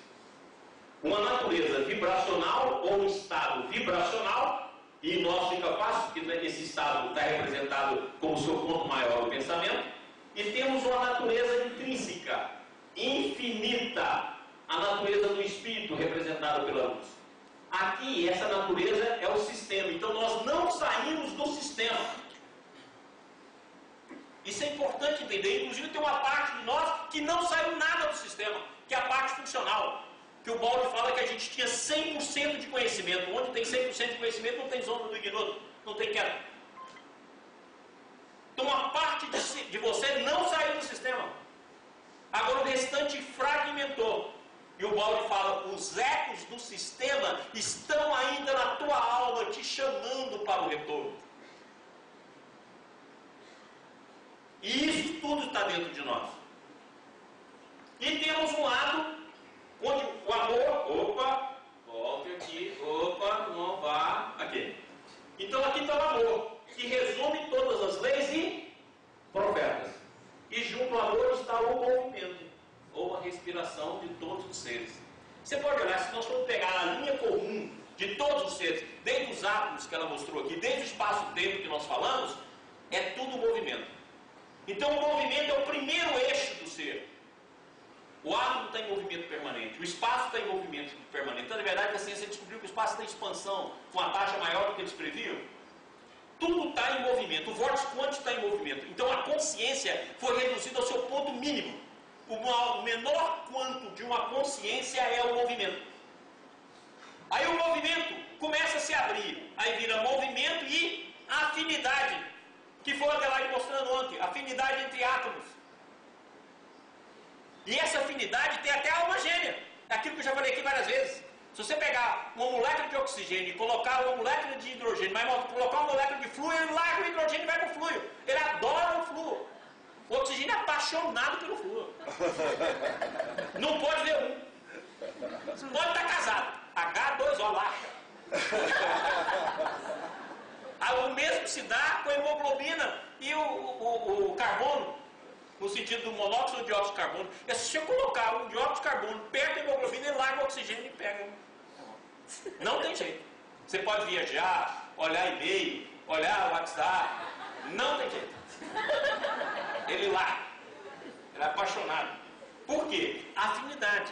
Uma natureza vibracional ou um estado vibracional, e nós fica fácil, porque esse estado está representado como o seu ponto maior do pensamento. E temos uma natureza intrínseca, infinita, a natureza do espírito representada pela luz. Aqui, essa natureza é o sistema. Então nós não saímos do sistema. Isso é importante entender. Inclusive tem uma parte de nós que não saiu nada do sistema, que é a parte funcional. Que o Balde fala que a gente tinha 100% de conhecimento. Onde tem 100% de conhecimento não tem zona do ignoto, não tem queda. Então uma parte de você não saiu do sistema. Agora o restante fragmentou. E o Balde fala, os ecos do sistema estão ainda na tua alma, te chamando para o retorno. E isso tudo está dentro de nós. E temos um lado onde o amor, opa, volte aqui, opa, não vá, aqui. Então aqui está o amor, que resume todas as leis e profetas. E junto ao amor está o movimento, ou a respiração de todos os seres. Você pode olhar, se nós formos pegar a linha comum de todos os seres, desde os átomos que ela mostrou aqui, desde o espaço-tempo que nós falamos, é tudo movimento. Então o movimento é o primeiro eixo do ser. O átomo está em movimento permanente, o espaço está em movimento permanente. Então, na verdade, a ciência descobriu que o espaço está em expansão, com uma taxa maior do que eles previam. Tudo está em movimento, o vórtice quântico está em movimento. Então a consciência foi reduzida ao seu ponto mínimo. O menor quanto de uma consciência é o movimento. Aí o movimento começa a se abrir, aí vira movimento e afinidade, que foi o Adelaide mostrando ontem, afinidade entre átomos. E essa afinidade tem até alma gêmea, aquilo que eu já falei aqui várias vezes. Se você pegar uma molécula de oxigênio e colocar uma molécula de hidrogênio, mas colocar uma molécula de flúor, ele larga o hidrogênio e vai para o flúor. Ele adora o flúor. O oxigênio é apaixonado pelo flúor. Não pode ver um. Pode estar casado. H2O, larga. O mesmo se dá com a hemoglobina e o carbono. No sentido do monóxido ou dióxido de carbono. É se você colocar um dióxido de carbono perto da hemoglobina, ele larga o oxigênio e pega. Não tem jeito. Você pode viajar, olhar e-mail, olhar o WhatsApp. Não tem jeito. Ele larga. Ele é apaixonado. Por quê? Afinidade.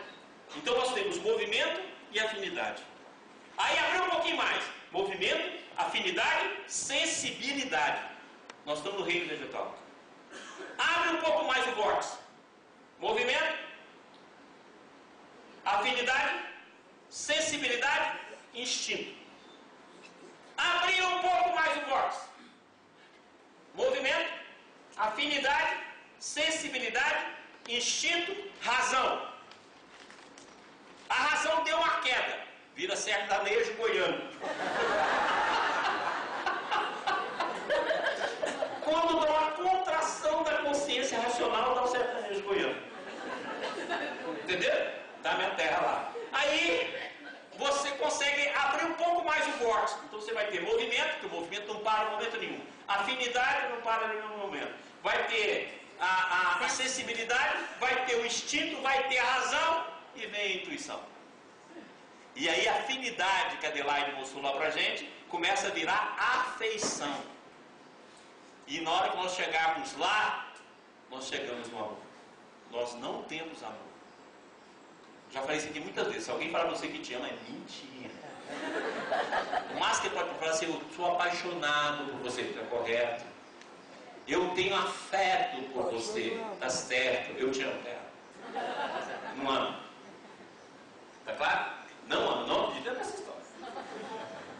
Então nós temos movimento e afinidade. Aí abriu um pouquinho mais. Movimento, afinidade, sensibilidade. Nós estamos no reino vegetal. Abre um pouco mais o vórtice. Movimento, afinidade, sensibilidade, instinto. Abriu um pouco mais o vórtice. Movimento, afinidade, sensibilidade, instinto, razão. A razão deu uma queda. Vira sertanejo goiano. Quando dá uma contração da consciência racional, dá o sertanejo goiano. Entendeu? Dá minha terra lá. Aí você consegue abrir um pouco mais o vórtice. Então você vai ter movimento, que o movimento não para em momento nenhum. Afinidade não para em nenhum momento. Vai ter a sensibilidade, vai ter o instinto, vai ter a razão e vem a intuição. E aí a afinidade que a Adelaide mostrou lá pra gente começa a virar afeição. E na hora que nós chegarmos lá, nós chegamos no amor. Nós não temos amor. Já falei isso aqui muitas vezes. Se alguém falar pra você que te ama, é mentira. O máximo que ele pode falar assim, eu sou apaixonado por você, está correto. Eu tenho afeto por você, está certo, eu te amo, tá? Não amo. Tá claro? Não amo, não acredita nessa história.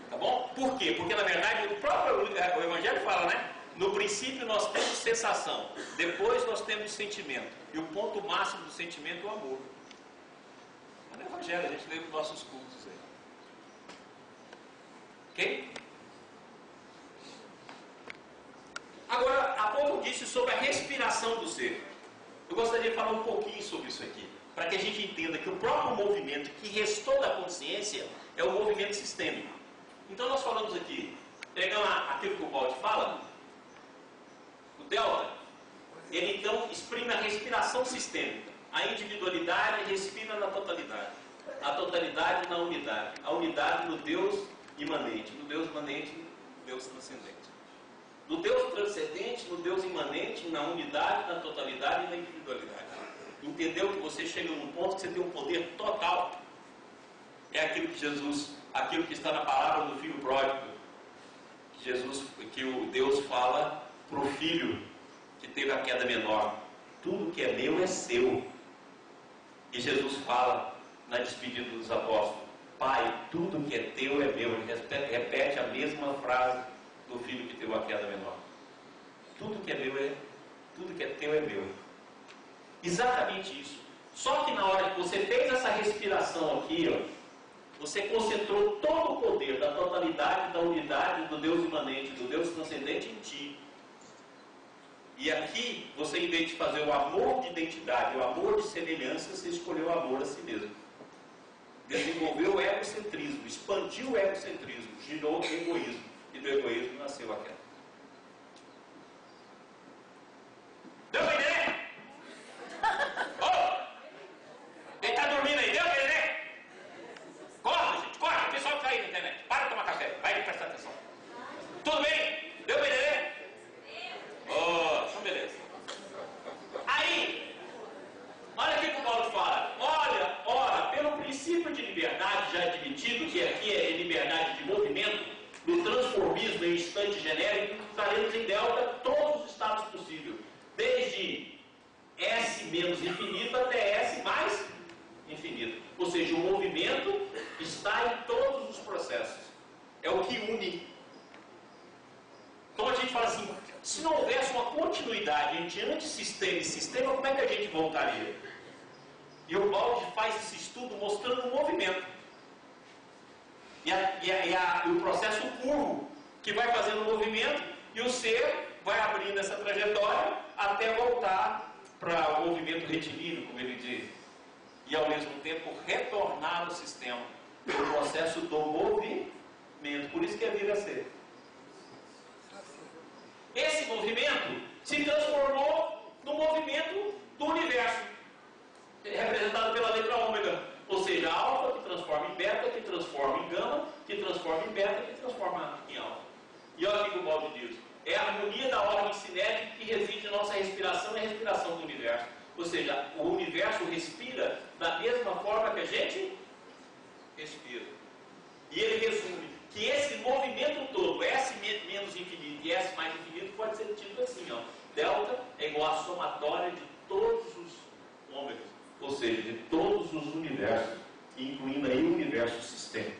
Tá bom? Por quê? Porque na verdade o próprio Evangelho fala, né? No princípio nós temos sensação, depois nós temos sentimento. E o ponto máximo do sentimento é o amor. É no Evangelho, a gente lê nos nossos cultos aí. Ok? Agora, há pouco eu disse sobre a respiração do ser. Eu gostaria de falar um pouquinho sobre isso aqui, para que a gente entenda que o próprio movimento que restou da consciência é o movimento sistêmico. Então nós falamos aqui, pegando aquilo que o Balde fala, o delta, ele então exprime a respiração sistêmica. A individualidade respira na totalidade. A totalidade na unidade. A unidade no Deus imanente. No Deus imanente, no Deus transcendente. Do Deus transcendente, no Deus imanente, na unidade, na totalidade e na individualidade. Entendeu que você chega num ponto que você tem um poder total. É aquilo que Jesus, aquilo que está na palavra do filho pródigo. Que o Deus fala para o filho que teve a queda menor. Tudo que é meu é seu. E Jesus fala na despedida dos apóstolos: Pai, tudo que é teu é meu. Ele repete a mesma frase do filho que teve a queda menor. Tudo que é meu tudo que é teu é meu. Exatamente isso. Só que na hora que você fez essa respiração aqui, você concentrou todo o poder da totalidade, da unidade, do Deus imanente, do Deus transcendente em ti. E aqui, você, em vez de fazer o amor de identidade, o amor de semelhança, você escolheu o amor a si mesmo. Desenvolveu o egocentrismo, expandiu o egocentrismo, girou o egoísmo. E do egoísmo nasceu a queda. Deu pra entender? Quem está dormindo aí, deu pra entender? Corta, gente, corta. O pessoal que está aí na internet, para de tomar café, vai prestar atenção. Tudo bem? Deu pra entender? Então beleza. Aí, olha o que o Paulo fala. Ora, pelo princípio de liberdade já admitido, que aqui é liberdade de movimento, do transformismo em instante genérico, faremos em delta todos os estados possíveis, desde S menos infinito até S mais infinito. Ou seja, o movimento está em todos os processos. É o que une. Então a gente fala assim, se não houvesse uma continuidade entre antissistema e sistema, como é que a gente voltaria? E o Balde faz esse estudo mostrando o movimento. E o processo curvo que vai fazendo o movimento, e o ser vai abrindo essa trajetória até voltar para o movimento retilíneo, como ele diz. E ao mesmo tempo retornar ao sistema. O processo do movimento. Por isso que é vir a ser. Esse movimento se transformou no movimento do universo, representado pela letra ômega, ou seja, alfa que transforma em beta, que transforma em gama, que transforma em beta, que transforma em alfa. E olha o que o Balde diz: é a harmonia da ordem cinética que reside em nossa respiração e a respiração do universo. Ou seja, o universo respira da mesma forma que a gente respira. E ele resume que esse movimento todo, S menos infinito e S mais infinito, pode ser tido assim, delta é igual à somatória de todos os ômegas, ou seja, de todos os universos, incluindo aí o universo sistêmico.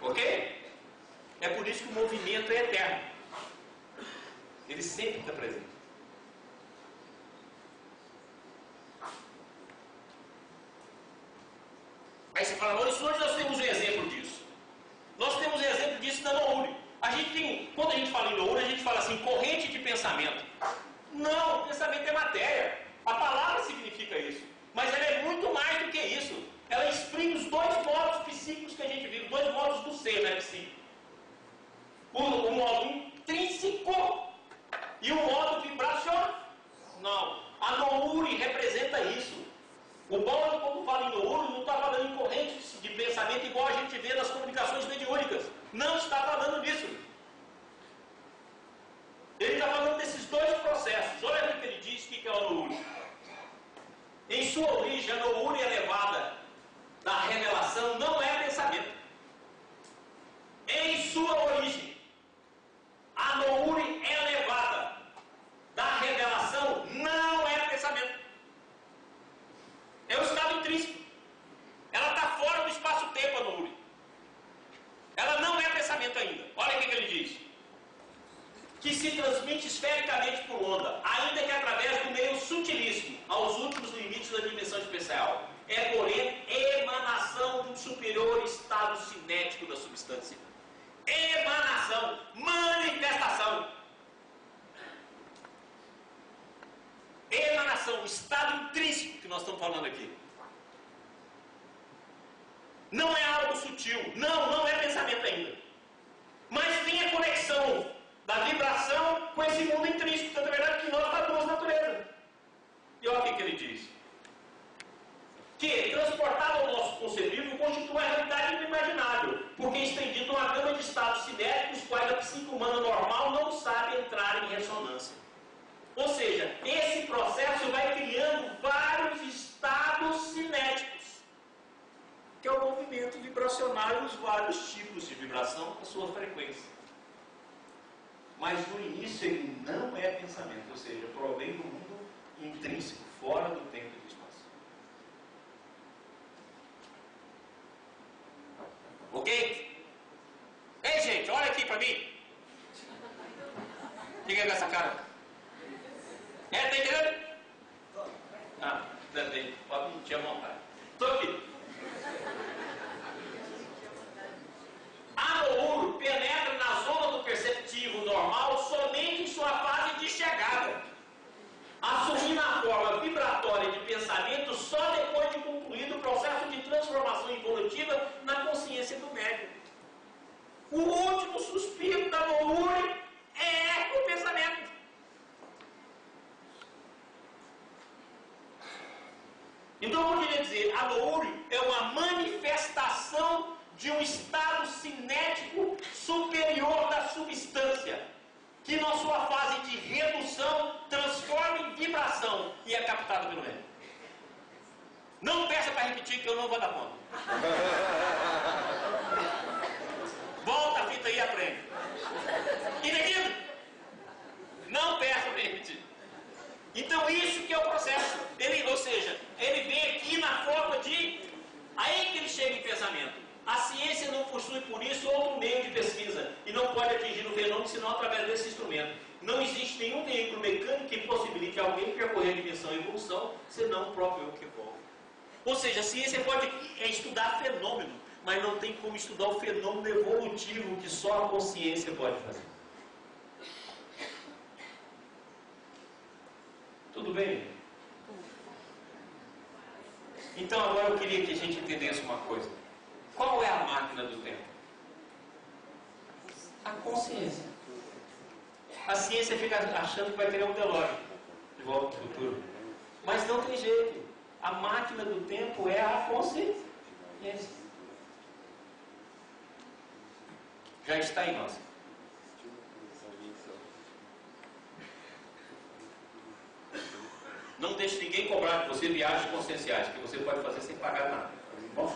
Ok? É por isso que o movimento é eterno. Ele sempre está presente. Aí você fala, Maurício, onde nós temos um exemplo disso? Nós temos um exemplo disso na Nouri. Quando a gente fala em Nouri, a gente fala assim, corrente de pensamento. Não, pensamento é matéria. A palavra significa isso. Mas ela é muito mais do que isso. Ela exprime os dois modos psíquicos que a gente vive, os dois modos do ser, né, psíquico. O modo intrínseco e o modo vibracional. A Nouri representa isso. O Balde, quando fala em Nouri, não está falando em correntes de pensamento igual a gente vê nas comunicações mediúnicas. Não está falando disso. Ele está falando desses dois processos. Olha o que ele diz que é o Nouri. Em sua origem, a Nouri elevada da revelação não é pensamento. Em sua origem, a Nouri elevada da revelação não é pensamento. É o estado intrínseco. Ela está fora do espaço-tempo, a Nouri. Ela não é pensamento ainda. Olha o que ele diz. Que se transmite esfericamente por onda, ainda que através do meio sutilíssimo, aos últimos limites da dimensão especial. É, porém, emanação de um superior estado cinético da substância. Emanação, manifestação. Emanação, o estado intrínseco que nós estamos falando aqui. Não é algo sutil, não é pensamento ainda. Mas tem a conexão da vibração com esse mundo intrínseco tanta verdade que nós temos duas naturezas. E olha o que ele diz. Que, transportado ao nosso concebível, constitui a realidade inimaginável, porque estendido uma gama de estados cinéticos, os quais a psique humana normal não sabe entrar em ressonância. Ou seja, esse processo vai criando vários estados cinéticos, que é o movimento vibracional e os vários tipos de vibração com sua frequência. Mas no início ele não é pensamento, ou seja, provém do mundo intrínseco, fora do tempo e do espaço. Ok? Ei, gente, olha aqui para mim. O que é com essa cara? Tá entendendo? Ah, também. Pode mentir à vontade. Estou aqui. A Mouro penetra na zona do perceptivo normal somente em sua fase de chegada, assumindo a forma vibratória de pensamento só depois de concluído o processo de transformação evolutiva na consciência do médium. O último suspiro da Mouro é o pensamento. Então, eu queria dizer, a Mouro é uma manifestação de um estado cinético superior da substância, que na sua fase de redução transforma em vibração e é captado pelo médium. Não peça para repetir que eu não vou dar conta. Volta a fita aí e aprende. Entendido? Não peça para repetir. Então isso que é o processo. Ou seja, ele vem aqui na forma de... Aí que ele chega em pensamento. A ciência não possui por isso outro meio de pesquisa e não pode atingir o fenômeno senão através desse instrumento. Não existe nenhum veículo mecânico que possibilite alguém percorrer a dimensão e evolução, senão o próprio eu que evolve. Ou seja, a ciência pode estudar fenômeno, mas não tem como estudar o fenômeno evolutivo que só a consciência pode fazer. Tudo bem? Então agora eu queria que a gente entendesse uma coisa. Qual é a máquina do tempo? A consciência. A ciência fica achando que vai ter um DeLorean de volta ao futuro. Mas não tem jeito. A máquina do tempo é a consciência. Já está em nós. Não deixe ninguém cobrar de você viagens conscienciais, que você pode fazer sem pagar nada. Bom?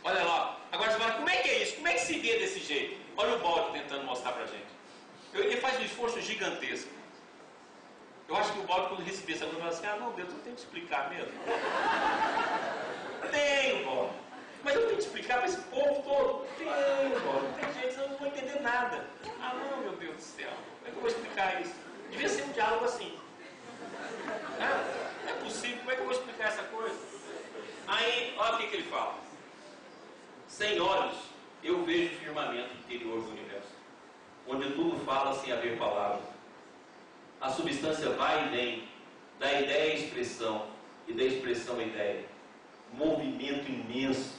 Olha lá. Agora você fala, como é que é isso? Como é que se vê desse jeito? Olha o Balde tentando mostrar pra gente. Ele faz um esforço gigantesco. Eu acho que o Balde, quando receber essa coisa, vai assim, não, Deus, eu tenho que explicar mesmo. Tenho, Balde. Mas eu tenho que explicar para esse povo todo. Tenho, Balde. Não tem jeito, eu não vou entender nada. Não, meu Deus do céu. Como é que eu vou explicar isso? Devia ser um diálogo assim. Não é possível, como é que eu vou explicar essa coisa? Aí, olha o que ele fala. Sem olhos, eu vejo o firmamento interior do universo, onde tudo fala sem haver palavras. A substância vai e vem, da ideia à expressão, e da expressão à ideia. Movimento imenso,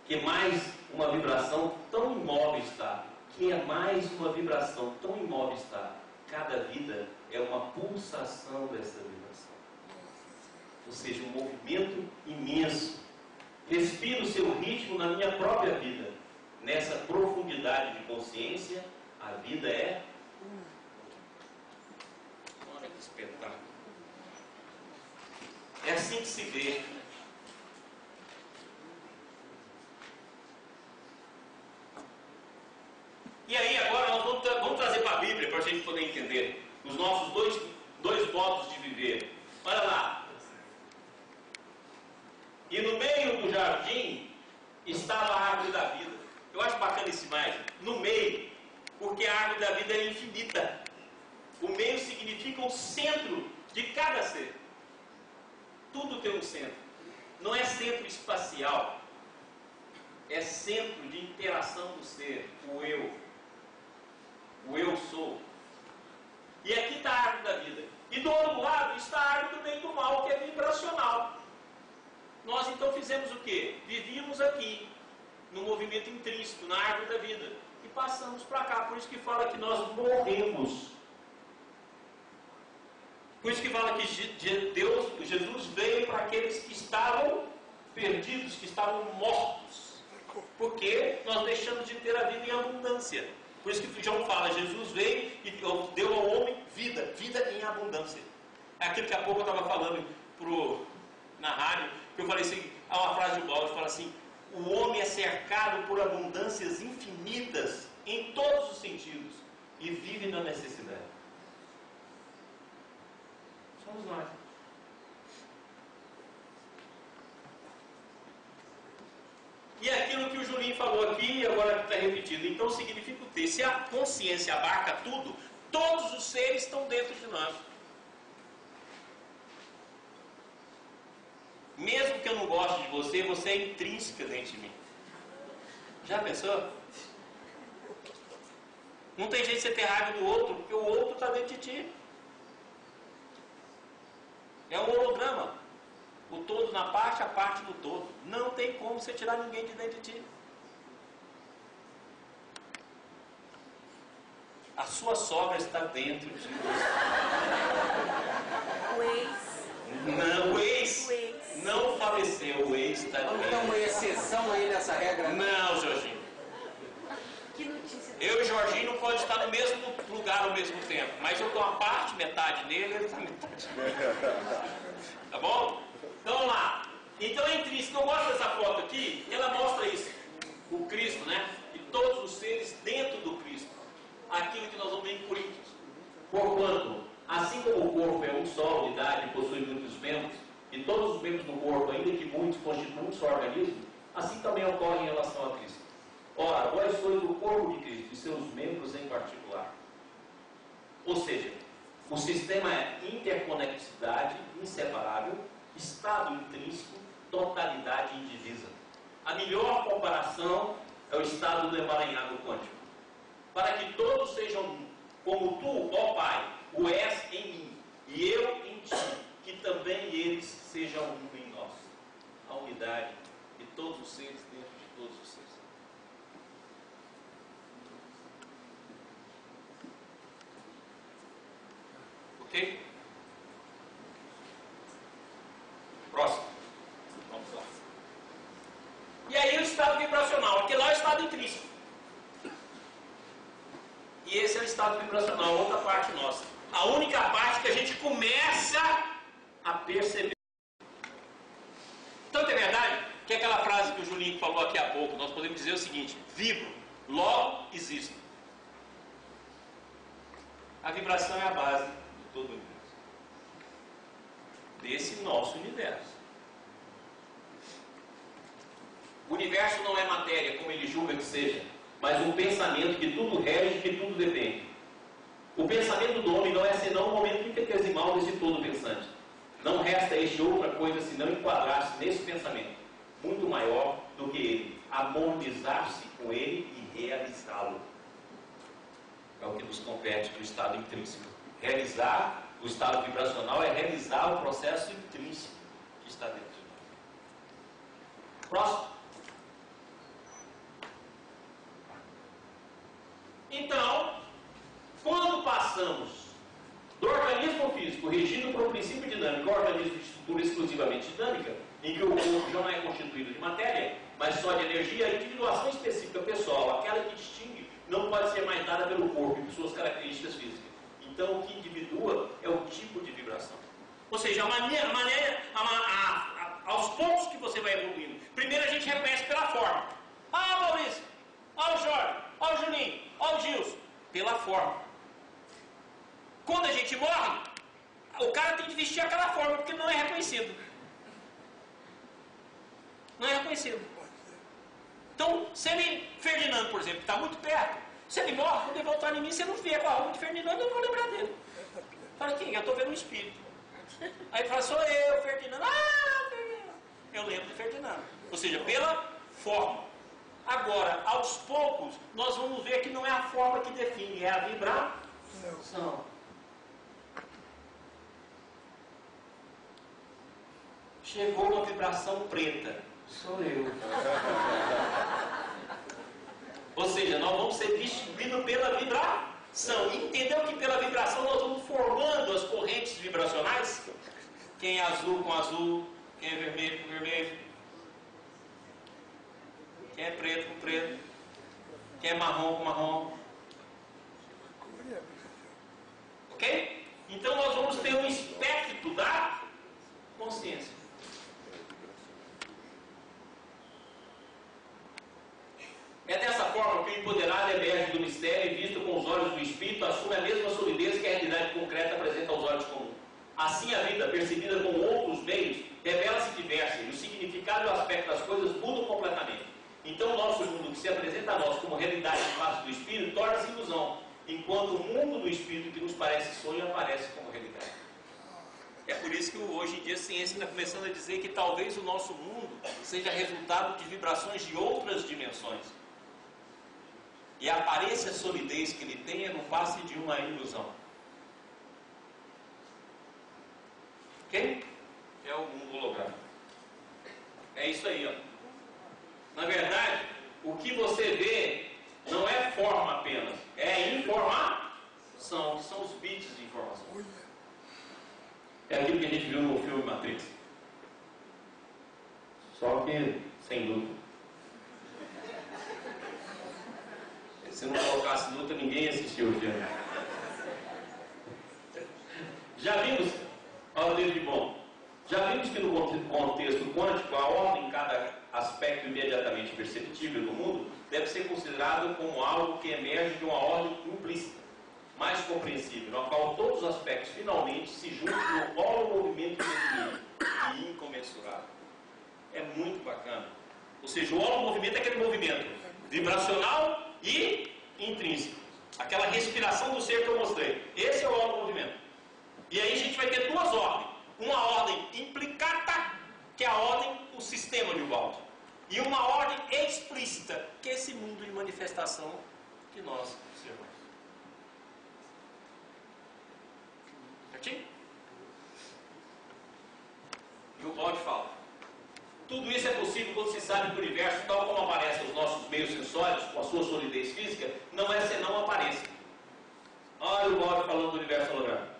que mais uma vibração tão imóvel está, que é mais uma vibração tão imóvel está. Cada vida é uma pulsação dessa vibração. Ou seja, um movimento imenso. Respiro o seu ritmo na minha própria vida. Nessa profundidade de consciência, a vida é... Olha que espetáculo. É assim que se vê. E aí agora nós vamos trazer para a Bíblia para a gente poder entender os nossos dois modos de viver. Olha lá. E no meio do jardim estava a árvore da vida. Eu acho bacana essa imagem. No meio, porque a árvore da vida é infinita. O meio significa o centro de cada ser. Tudo tem um centro. Não é centro espacial. É centro de interação do ser, o eu. O eu sou. E aqui está a árvore da vida. E do outro lado está a árvore do bem e do mal, que é vibracional. Nós então fizemos o quê? Vivíamos aqui, no movimento intrínseco, na árvore da vida, e passamos para cá. Por isso que fala que nós morremos. Por isso que fala que Jesus veio para aqueles que estavam perdidos, que estavam mortos. Porque nós deixamos de ter a vida em abundância. Por isso que João fala, Jesus veio e deu ao homem vida, vida em abundância. É aquilo que há pouco eu estava falando na rádio, que eu falei assim, há uma frase de Paulo que fala assim, o homem é cercado por abundâncias infinitas em todos os sentidos e vive na necessidade. Somos nós. E aquilo que o Julinho falou aqui, agora está repetido. Então significa o quê? Se a consciência abarca tudo, todos os seres estão dentro de nós. Mesmo que eu não goste de você, você é intrínseca dentro de mim. Já pensou? Não tem jeito de você ter raiva do outro, porque o outro está dentro de ti. É um holograma. O todo na parte, a parte do todo. Não tem como você tirar ninguém de dentro de ti. A sua sogra está dentro de você. O ex. Não, o ex não faleceu, o ex está Vamos dar dentro. uma exceção aí nessa regra. Não, Jorginho. Que notícia. Eu e Jorginho não podemos estar no mesmo lugar ao mesmo tempo. Mas eu estou a parte, metade nele, ele está metade. Tá bom? Então vamos lá. Então é intrínseco. Eu gosto dessa foto aqui, ela mostra isso. O Cristo, né? E todos os seres dentro do Cristo. Aquilo que nós vamos ver em Coríntios. Porquanto, assim como o corpo é um só unidade e possui muitos membros, e todos os membros do corpo, ainda que muitos, constituem um só organismo, assim também ocorre em relação a Cristo. Ora, vós sois o corpo de Cristo e seus membros em particular. Ou seja, o sistema é interconectividade inseparável, estado intrínseco, totalidade indivisa. A melhor comparação é o estado do emaranhado quântico. Para que todos sejam um, como tu, ó Pai, o és em mim, e eu em ti, que também eles sejam um em nós. A unidade de todos os seres dentro de todos os seres. Ok? Próximo. Vamos lá. E aí o estado vibracional. Aquele lá é o estado intrínseco. E esse é o estado vibracional, outra parte nossa. A única parte que a gente começa a perceber. Tanto é verdade que aquela frase que o Julinho falou aqui há pouco, nós podemos dizer o seguinte: vibro, logo existo. A vibração é a base de todo o universo. Desse nosso universo. O universo não é matéria como ele julga que seja, mas um pensamento que tudo rege e que tudo depende. O pensamento do homem não é senão um momento infinitesimal desse todo pensante. Não resta a este outra coisa senão enquadrar-se nesse pensamento, muito maior do que ele, harmonizar-se com ele e realizá-lo. É o que nos compete no estado intrínseco. Realizar o estado vibracional é realizar o processo intrínseco que está dentro de nós. Próximo. Então, quando passamos do organismo físico regido por um princípio dinâmico ao organismo de estrutura exclusivamente dinâmica, em que o corpo já não é constituído de matéria, mas só de energia, a individuação específica pessoal, aquela que distingue, não pode ser mais dada pelo corpo e por suas características físicas. Então, o que individua é o tipo de vibração. Ou seja, aos poucos que você vai evoluindo. Primeiro a gente reconhece pela forma. Ah, Maurício, ó o Jorge, ó o Juninho, ó o Gilson. Pela forma. Quando a gente morre, o cara tem que vestir aquela forma, porque não é reconhecido. Não é reconhecido. Então, se ele, Ferdinando, por exemplo, está muito perto, se ele morre, quando ele voltar em mim, você não vê com a roupa de Ferdinando, eu não vou lembrar dele. Fala, quem? Eu estou vendo um espírito. Aí ele fala, sou eu, Ferdinando. Ah, Ferdinando. Eu lembro de Ferdinando. Ou seja, pela forma. Agora, aos poucos, nós vamos ver que não é a forma que define, é a vibração. chegou uma vibração preta. Sou eu. Ou seja, nós vamos ser distribuídos pela vibração. Entendeu que pela vibração nós vamos formando as correntes vibracionais? Quem é azul com azul, quem é vermelho com vermelho, quem é preto com preto, quem é marrom com marrom. Ok? Então nós vamos ter um espectro da consciência. É dessa forma que o empoderado emerge do mistério e, visto com os olhos do Espírito, assume a mesma solidez que a realidade concreta apresenta aos olhos comuns. Assim, a vida, percebida com outros meios, revela-se diversa e o significado e o aspecto das coisas mudam completamente. Então, o nosso mundo, que se apresenta a nós como realidade em face do Espírito, torna-se ilusão, enquanto o mundo do Espírito, que nos parece sonho, aparece como realidade. É por isso que hoje em dia a ciência está começando a dizer que talvez o nosso mundo seja resultado de vibrações de outras dimensões. E a aparência solidez que ele tem é no passe de uma ilusão. Ok? É o mundo holográfico. É isso aí, ó. Na verdade, o que você vê não é forma apenas, é informação, que são os bits de informação. É aquilo que a gente viu no filme Matrix. Só que sem luta. Se não colocasse luta, ninguém assistiu o filme. Já vimos, ó, David Bom, já vimos que no contexto quântico, a ordem em cada aspecto imediatamente perceptível do mundo deve ser considerado como algo que emerge de uma ordem implícita, mais compreensível, na qual todos os aspectos finalmente se juntam no holo movimento indefinido e incomensurável. É muito bacana. Ou seja, o holo movimento é aquele movimento vibracional e intrínseco. Aquela respiração do ser que eu mostrei. Esse é o holo movimento. E aí a gente vai ter duas ordens. Uma ordem implicata, que é a ordem, o sistema de Wald. E uma ordem explícita, que é esse mundo de manifestação que nós observamos. Certinho? E o Wald fala: tudo isso é possível quando se sabe que o universo, tal como aparece aos nossos meios sensórios, com a sua solidez física, não é senão aparência. Olha o Wald falando do universo holográfico.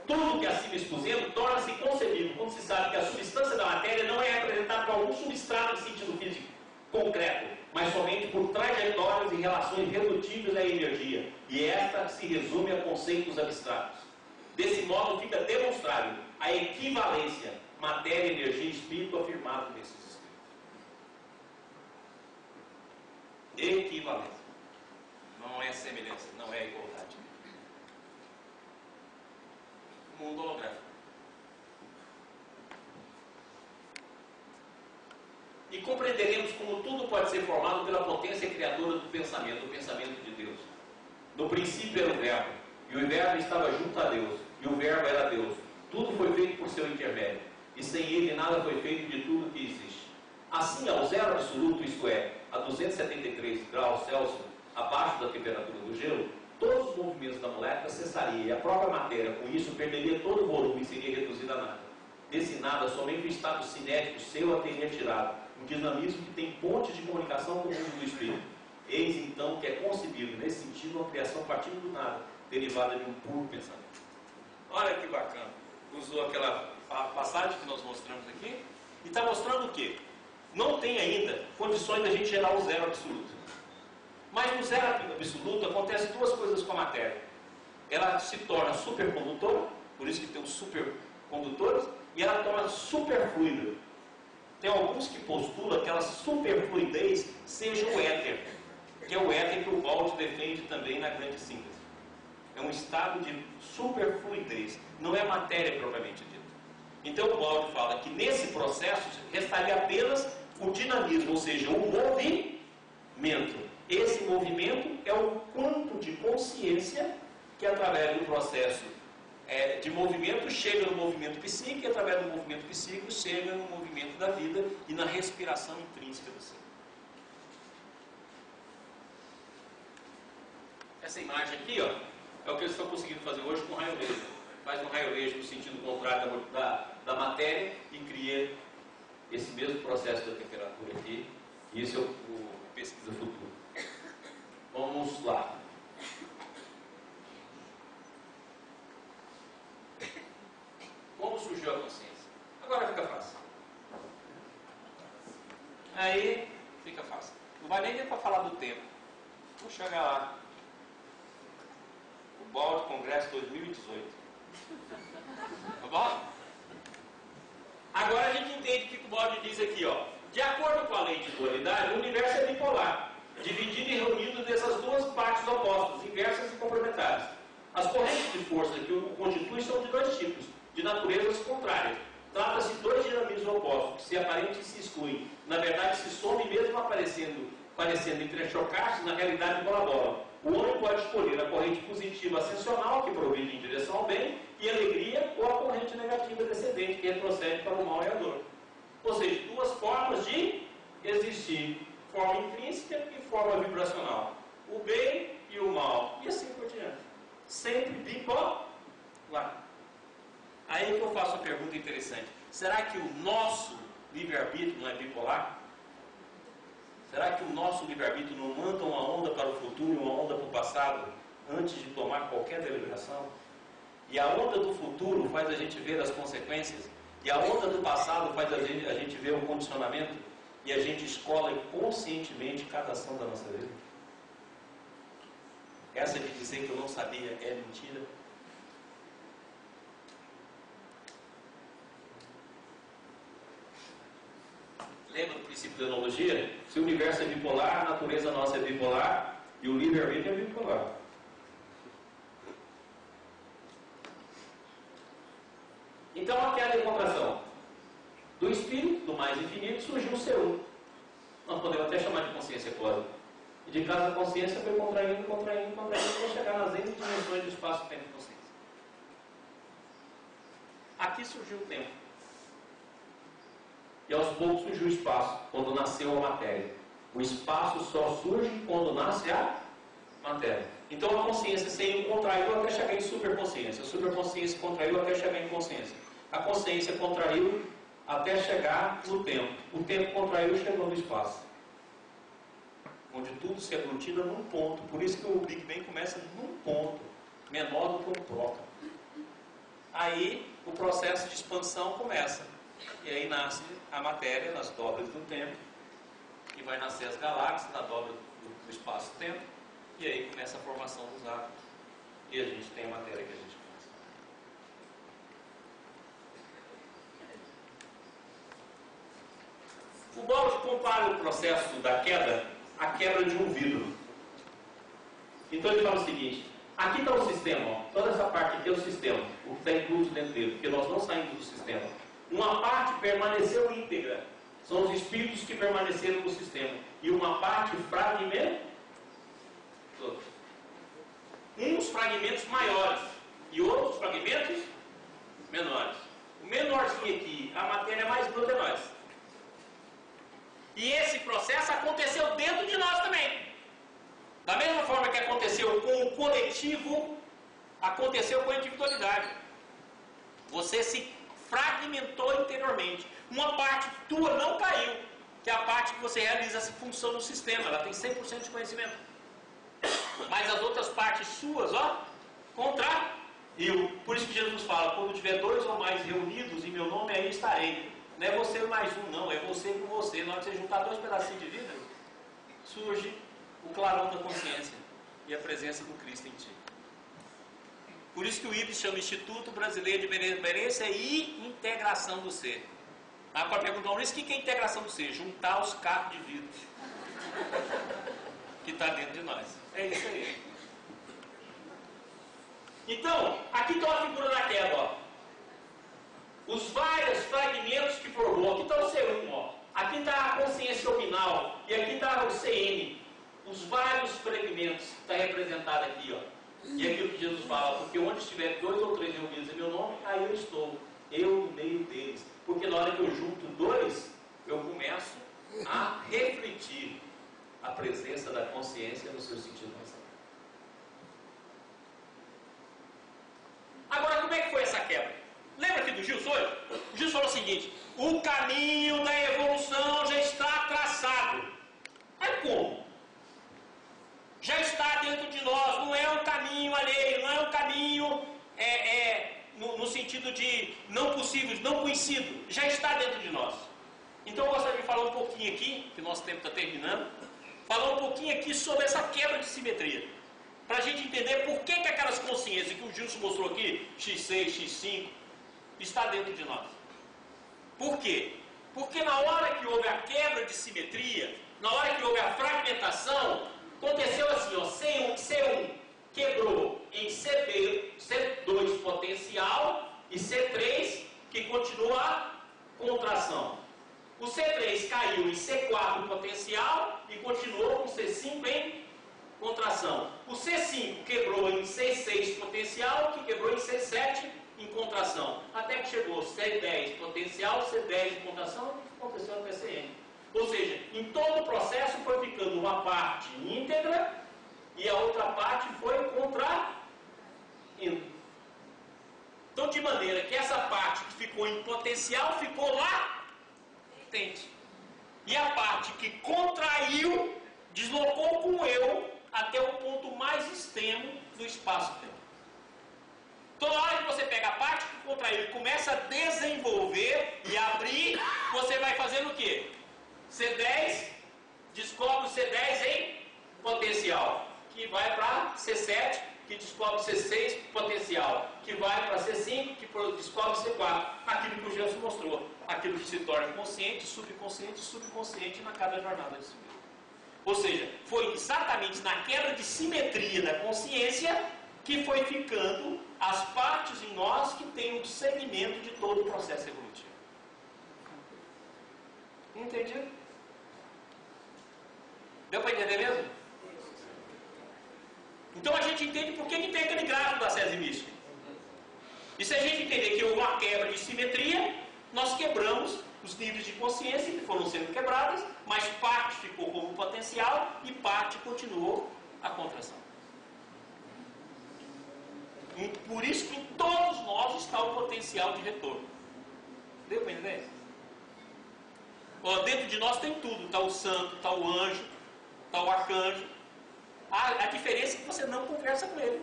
Tudo que acima expusemos torna-se concebível quando se sabe que a substância da matéria não é representada por algum substrato em sentido físico concreto, mas somente por trajetórias e relações redutíveis à energia, e esta se resume a conceitos abstratos. Desse modo fica demonstrável a equivalência matéria, energia e espírito afirmado nesses escritos. Equivalência. Não é semelhança, não é igualdade. Mundo holográfico. E compreenderemos como tudo pode ser formado pela potência criadora do pensamento de Deus. No princípio era o Verbo, e o Verbo estava junto a Deus, e o Verbo era Deus. Tudo foi feito por seu intermédio, e sem ele nada foi feito de tudo que existe. Assim, ao zero absoluto, isto é, a 273 graus Celsius, abaixo da temperatura do gelo, todos os movimentos da molécula cessariam, e a própria matéria, com isso, perderia todo o volume e seria reduzida a nada. Desse nada, somente o estado cinético seu a teria tirado, um dinamismo que tem pontes de comunicação com o mundo do espírito. Eis então que é concebível, nesse sentido, uma criação partindo do nada, derivada de um puro pensamento. Olha que bacana. Usou aquela passagem que nós mostramos aqui, e está mostrando o quê? Não tem ainda condições da gente gerar o zero absoluto. Mas no zero absoluto acontecem duas coisas com a matéria. Ela se torna supercondutora, por isso que tem os supercondutores, e ela torna superfluida. Tem alguns que postulam que aquela superfluidez seja o éter, que é o éter que o Wald defende também na grande síntese. É um estado de superfluidez, não é matéria propriamente dita. Então o Wald fala que nesse processo restaria apenas o dinamismo, ou seja, o movimento. Esse movimento é o quanto de consciência que através do processo de movimento chega no movimento psíquico, e através do movimento psíquico chega no movimento da vida e na respiração intrínseca do ser. Essa imagem aqui, ó, é o que eles estão conseguindo fazer hoje com raio laser. faz um raio-x no sentido contrário da matéria e cria esse mesmo processo da temperatura aqui. E esse é o pesquisa futura. Vamos lá. Como surgiu a consciência? Agora fica fácil. Aí fica fácil. Não vai nem para falar do tempo. Vou chegar lá. O Balde Congresso 2018. Tá bom? Agora a gente entende o que o Balde diz aqui, ó. De acordo com a lei de dualidade, o universo é bipolar, dividido e reunido dessas duas partes opostas, inversas e complementares. As correntes de força que o constituem são de dois tipos, de naturezas contrárias. Trata-se de dois dinamismos opostos, que se aparentam e se excluem. Na verdade, se somem mesmo parecendo entrechocar-se, na realidade colaboram. O homem pode escolher a corrente positiva ascensional, que progride em direção ao bem e alegria, ou a corrente negativa descendente, que retrocede para o mal e a dor. Ou seja, duas formas de existir, forma intrínseca e forma vibracional. O bem e o mal, e assim por diante. Sempre bipolar. Aí que eu faço uma pergunta interessante. Será que o nosso livre-arbítrio não é bipolar? Será que o nosso livre-arbítrio não manda uma onda para o futuro e uma onda para o passado antes de tomar qualquer deliberação? E a onda do futuro faz a gente ver as consequências, e a onda do passado faz a gente ver o condicionamento, e a gente escolhe conscientemente cada ação da nossa vida. Essa de dizer que eu não sabia é mentira. Lembra do princípio da analogia? Se o universo é bipolar, a natureza nossa é bipolar e o livre-arbítrio é bipolar. Então, aqui é a demonstração do espírito, do mais infinito, surgiu o ser um. Nós podemos até chamar de consciência cósmica. E de cada consciência foi contraindo, até chegar nas N dimensões do espaço-tempo de consciência. Aqui surgiu o tempo. E aos poucos surgiu o espaço, quando nasceu a matéria. O espaço só surge quando nasce a matéria. Então a consciência se contraiu até chegar em superconsciência. A superconsciência contraiu até chegar em consciência. A consciência contraiu até chegar no tempo. O tempo contraiu e chegou no espaço. Onde tudo se aglutina num ponto. Por isso que o Big Bang começa num ponto, menor do que um próton. Aí o processo de expansão começa. E aí nasce a matéria nas dobras do tempo, e vai nascer as galáxias na dobra do espaço-tempo, e aí começa a formação dos átomos, e a gente tem a matéria que a gente conhece. O Balde compara o processo da queda à quebra de um vidro. Então ele fala o seguinte: aqui está o sistema, ó, toda essa parte aqui é o sistema, o que está incluso dentro dele, porque nós não saímos do sistema. Uma parte permaneceu íntegra, são os espíritos que permaneceram no sistema, e uma parte fragmentou. Uns fragmentos maiores e outros fragmentos menores. O menorzinho aqui, a matéria mais bruta é nós. E esse processo aconteceu dentro de nós também. Da mesma forma que aconteceu com o coletivo, aconteceu com a individualidade. Você se fragmentou interiormente. Uma parte tua não caiu, que é a parte que você realiza essa função no sistema. Ela tem 100% de conhecimento. Mas as outras partes suas, ó, contraiu. Por isso que Jesus fala: quando tiver dois ou mais reunidos em meu nome, aí estarei. Não é você mais um, não. É você com você. Na hora que você juntar dois pedacinhos de vidro, surge o clarão da consciência e a presença do Cristo em ti. Por isso que o IBS chama Instituto Brasileiro de Benevolência e Integração do Ser. Aí pode perguntar: por isso o que é integração do ser? Juntar os cacos de vidro que está dentro de nós. É isso aí. Então, aqui está a figura da queda, ó. Os vários fragmentos que formou. Aqui está o C1, ó. Aqui está a consciência nominal. E aqui está o CN. Os vários fragmentos está representado aqui, ó. E é aquilo que Jesus fala: porque onde estiver dois ou três reunidos em meu nome, aí eu estou. Eu no meio deles. Porque na hora que eu junto dois, eu começo a refletir a presença da consciência no seu sentido racional. Agora, como é que foi do Gilson hoje? O Gilson falou o seguinte: o caminho da evolução já está traçado. É como? Já está dentro de nós, não é um caminho alheio, não é um caminho no sentido de não possível, não conhecido, já está dentro de nós. Então eu gostaria de falar um pouquinho aqui, que o nosso tempo está terminando, falar um pouquinho aqui sobre essa quebra de simetria, para a gente entender por que aquelas consciências que o Gilson mostrou aqui, X6, X5, está dentro de nós. Por quê? Porque na hora que houve a quebra de simetria, na hora que houve a fragmentação, aconteceu assim, ó, C1 quebrou em C2 potencial e C3 que continua a contração. O C3 caiu em C4 potencial e continuou com C5 em contração. O C5 quebrou em C6 potencial, que quebrou em C7 em contração. Até que chegou C10 potencial, C10 em contração e aconteceu até CN. Ou seja, em todo o processo foi ficando uma parte íntegra e a outra parte foi contraindo. Então, de maneira que essa parte que ficou em potencial ficou latente. E a parte que contraiu deslocou com o eu até o ponto mais extremo do espaço-tempo. Então, na hora que você pega a parte que contraiu e começa a desenvolver e abrir, você vai fazendo o quê? C10, descobre o C10 em potencial, que vai para C7, que descobre C6 potencial, que vai para C5, que descobre C4. Aquilo que o Gilson mostrou, aquilo que se torna consciente, subconsciente na cada jornada de subida. Ou seja, foi exatamente na quebra de simetria da consciência que foi ficando as partes em nós que têm um segmento de todo o processo evolutivo. Entendido? Deu para entender mesmo? Então a gente entende por que tem aquele gráfico da César Mística. E se a gente entender que houve uma quebra de simetria, nós quebramos os níveis de consciência que foram sendo quebradas, mas parte ficou como potencial e parte continuou a contração. E por isso que em todos nós está o potencial de retorno. Deu para entender? Dentro de nós tem tudo. Está o santo, está o anjo, está o arcanjo. A diferença é que você não conversa com ele.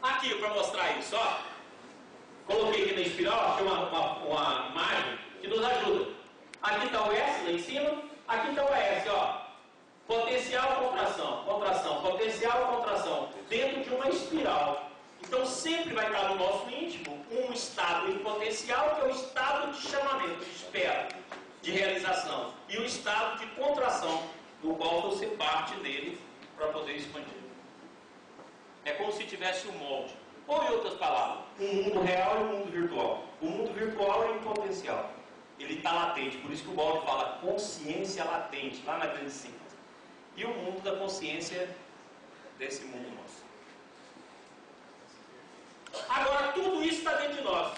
Aqui, para mostrar isso, ó. Coloquei aqui na espiral, achei uma imagem que nos ajuda. Aqui está o S lá em cima, aqui está o S, ó. Potencial, contração, contração, potencial, contração. Dentro de uma espiral. Então sempre vai estar no nosso íntimo um estado em potencial, que é o estado de chamamento, de espera, de realização. E o estado de contração, do qual você parte dele para poder expandir. É como se tivesse um molde. Ou em outras palavras, um mundo real e um mundo virtual. O mundo virtual é em potencial. Ele está latente, por isso que o molde fala consciência latente, lá na grande síntese. E o mundo da consciência desse mundo nosso. Agora, tudo isso está dentro de nós.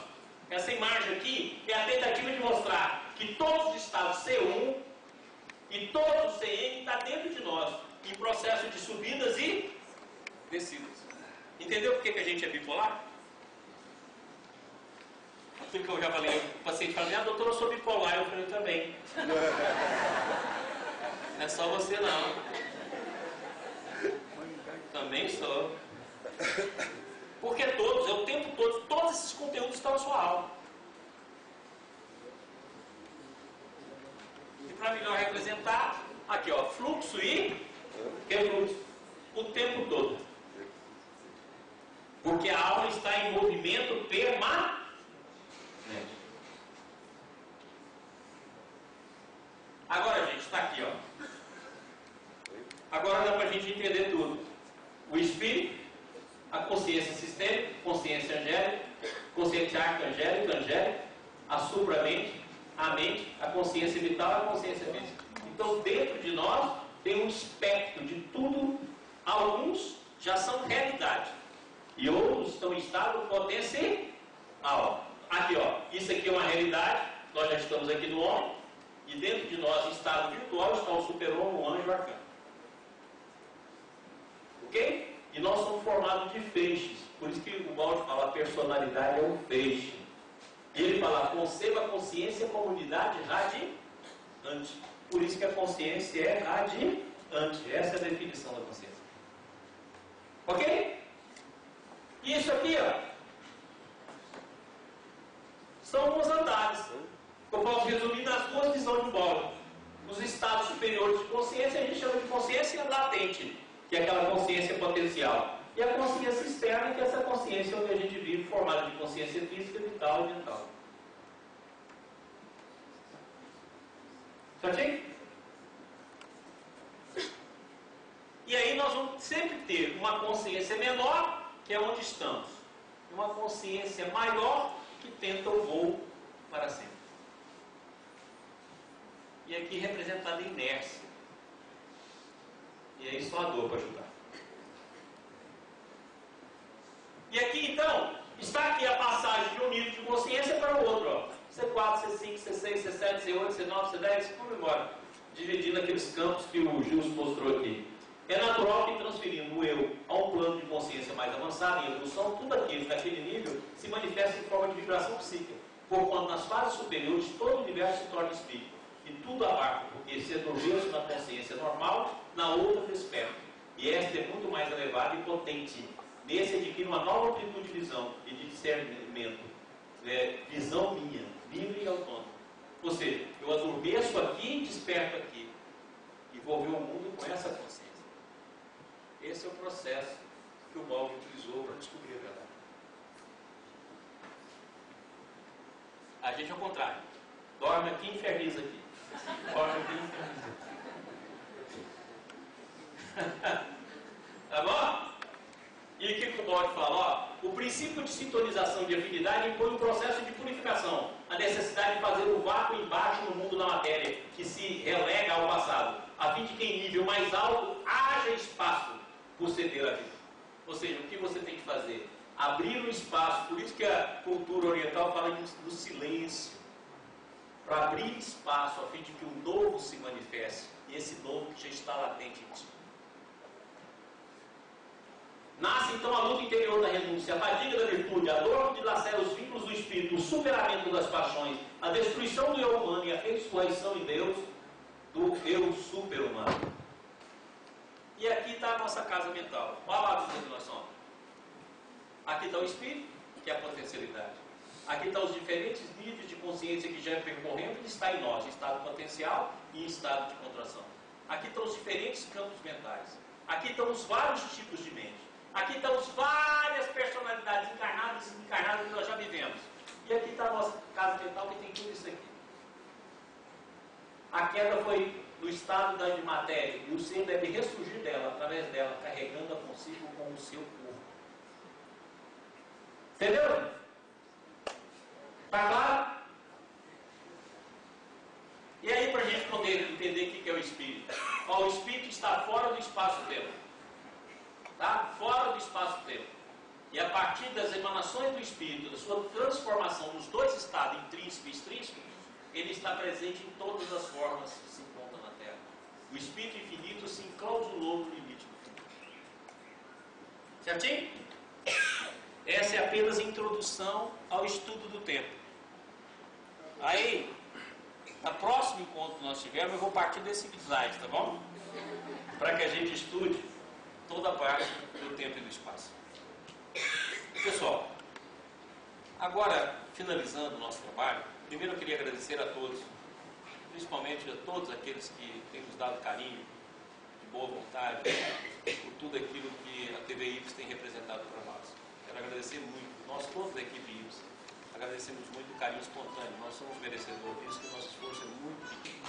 Essa imagem aqui é a tentativa de mostrar que todos os estados C1 e todo o CN está dentro de nós, em processo de subidas e descidas. Entendeu por que a gente é bipolar? Aquilo que eu já falei, o paciente fala, doutora, eu sou bipolar, eu falei também. Não é só você não. Também sou. Porque todos, é o tempo todo, todos esses conteúdos estão na sua alma. E para melhor representar, aqui ó, fluxo e refluxo. O tempo todo. Porque a alma está em movimento permanente. Agora, gente, está aqui, ó. Agora dá para a gente entender tudo. O espírito, a consciência sistêmica, consciência angélica, consciência arcangélica, angélica, a supramente, a mente, a consciência vital e a consciência física. Então, dentro de nós tem um espectro de tudo. Alguns já são realidade e outros estão em estado potencial. Aqui, ó, isso aqui é uma realidade. Nós já estamos aqui no homem e dentro de nós, em estado virtual, está o super-homem, o anjo, o arcanjo. Ok? E nós somos formados de feixes. Por isso que o Balde fala, a personalidade é um feixe. E ele fala, conceba a consciência como unidade radiante. Por isso que a consciência é radiante. Essa é a definição da consciência. Ok? E isso aqui, ó, são os andares. Eu posso resumir nas duas visões do Balde. Os estados superiores de consciência, a gente chama de consciência latente, que é aquela consciência potencial. E a consciência externa, que é essa consciência onde a gente vive, formada de consciência física, vital e mental. Certinho? E aí nós vamos sempre ter uma consciência menor, que é onde estamos, e uma consciência maior, que tenta o voo para sempre. E aqui representada a inércia. E aí só a dor para ajudar. E aqui então, está aqui a passagem de um nível de consciência para o outro. Ó. C4, C5, C6, C7, C8, C9, C10, vamos embora. Dividindo aqueles campos que o Gilson mostrou aqui. É natural que transferindo o eu a um plano de consciência mais avançado em evolução, tudo aquilo naquele nível se manifesta em forma de vibração psíquica. Porquanto nas fases superiores todo o universo se torna espírito. E tudo abarca, porque se adormece na consciência normal, na outra desperta. E esta é muito mais elevada e potente. Nesse adquire uma nova amplitude de visão e de discernimento. Visão minha, livre e autônoma. Ou seja, eu adormeço aqui e desperto aqui. E vou ver o mundo com essa consciência. Esse é o processo que o Balde utilizou para descobrir a verdade. A gente é o contrário. Dorme aqui e inferniza aqui. Dorme aqui e inferniza. Tá bom? E o que o Balde fala? Ó, o princípio de sintonização de afinidade impõe um processo de purificação. A necessidade de fazer um vácuo embaixo no mundo da matéria, que se relega ao passado, a fim de que em nível mais alto haja espaço por ceder a vida. Ou seja, o que você tem que fazer? Abrir um espaço. Por isso que a cultura oriental fala no silêncio. Para abrir espaço a fim de que o novo se manifeste. E esse novo que já está latente em ti. Nasce então a luta interior da renúncia, a fadiga da virtude, a dor que dilacera os vínculos do espírito, o superamento das paixões, a destruição do eu humano e a ressurreição em Deus do eu super-humano. E aqui está a nossa casa mental. Qual a lado que nós somos? Aqui está o espírito, que é a potencialidade. Aqui estão os diferentes níveis de consciência que já percorremos e está em nós, em estado potencial e em estado de contração. Aqui estão os diferentes campos mentais. Aqui estão os vários tipos de mente. Aqui estão as várias personalidades encarnadas e desencarnadas que nós já vivemos. E aqui está a nossa casa mental que tem tudo isso aqui. A queda foi no estado da matéria e o ser deve ressurgir dela, através dela, carregando-a consigo com o seu corpo. Entendeu? Está claro? E aí, para a gente poder entender o que é o espírito? Ó, o espírito está fora do espaço-tempo. Tá? Fora do espaço-tempo. E a partir das emanações do espírito, da sua transformação nos dois estados, intrínseco e extrínseco, ele está presente em todas as formas que se encontram na Terra. O espírito infinito se enclausurou no limite do finito. Certinho? Essa é apenas a introdução ao estudo do tempo. Aí, no próximo encontro que nós tivermos, eu vou partir desse slide, tá bom? Para que a gente estude toda a parte do tempo e do espaço. Pessoal, agora, finalizando o nosso trabalho, primeiro eu queria agradecer a todos, principalmente a todos aqueles que têm nos dado carinho, de boa vontade, por tudo aquilo que a TV IPS tem representado para nós. Quero agradecer muito, nós todos da equipe IPS, agradecemos muito o carinho espontâneo, nós somos merecedores disso, que o nosso esforço é muito pequeno.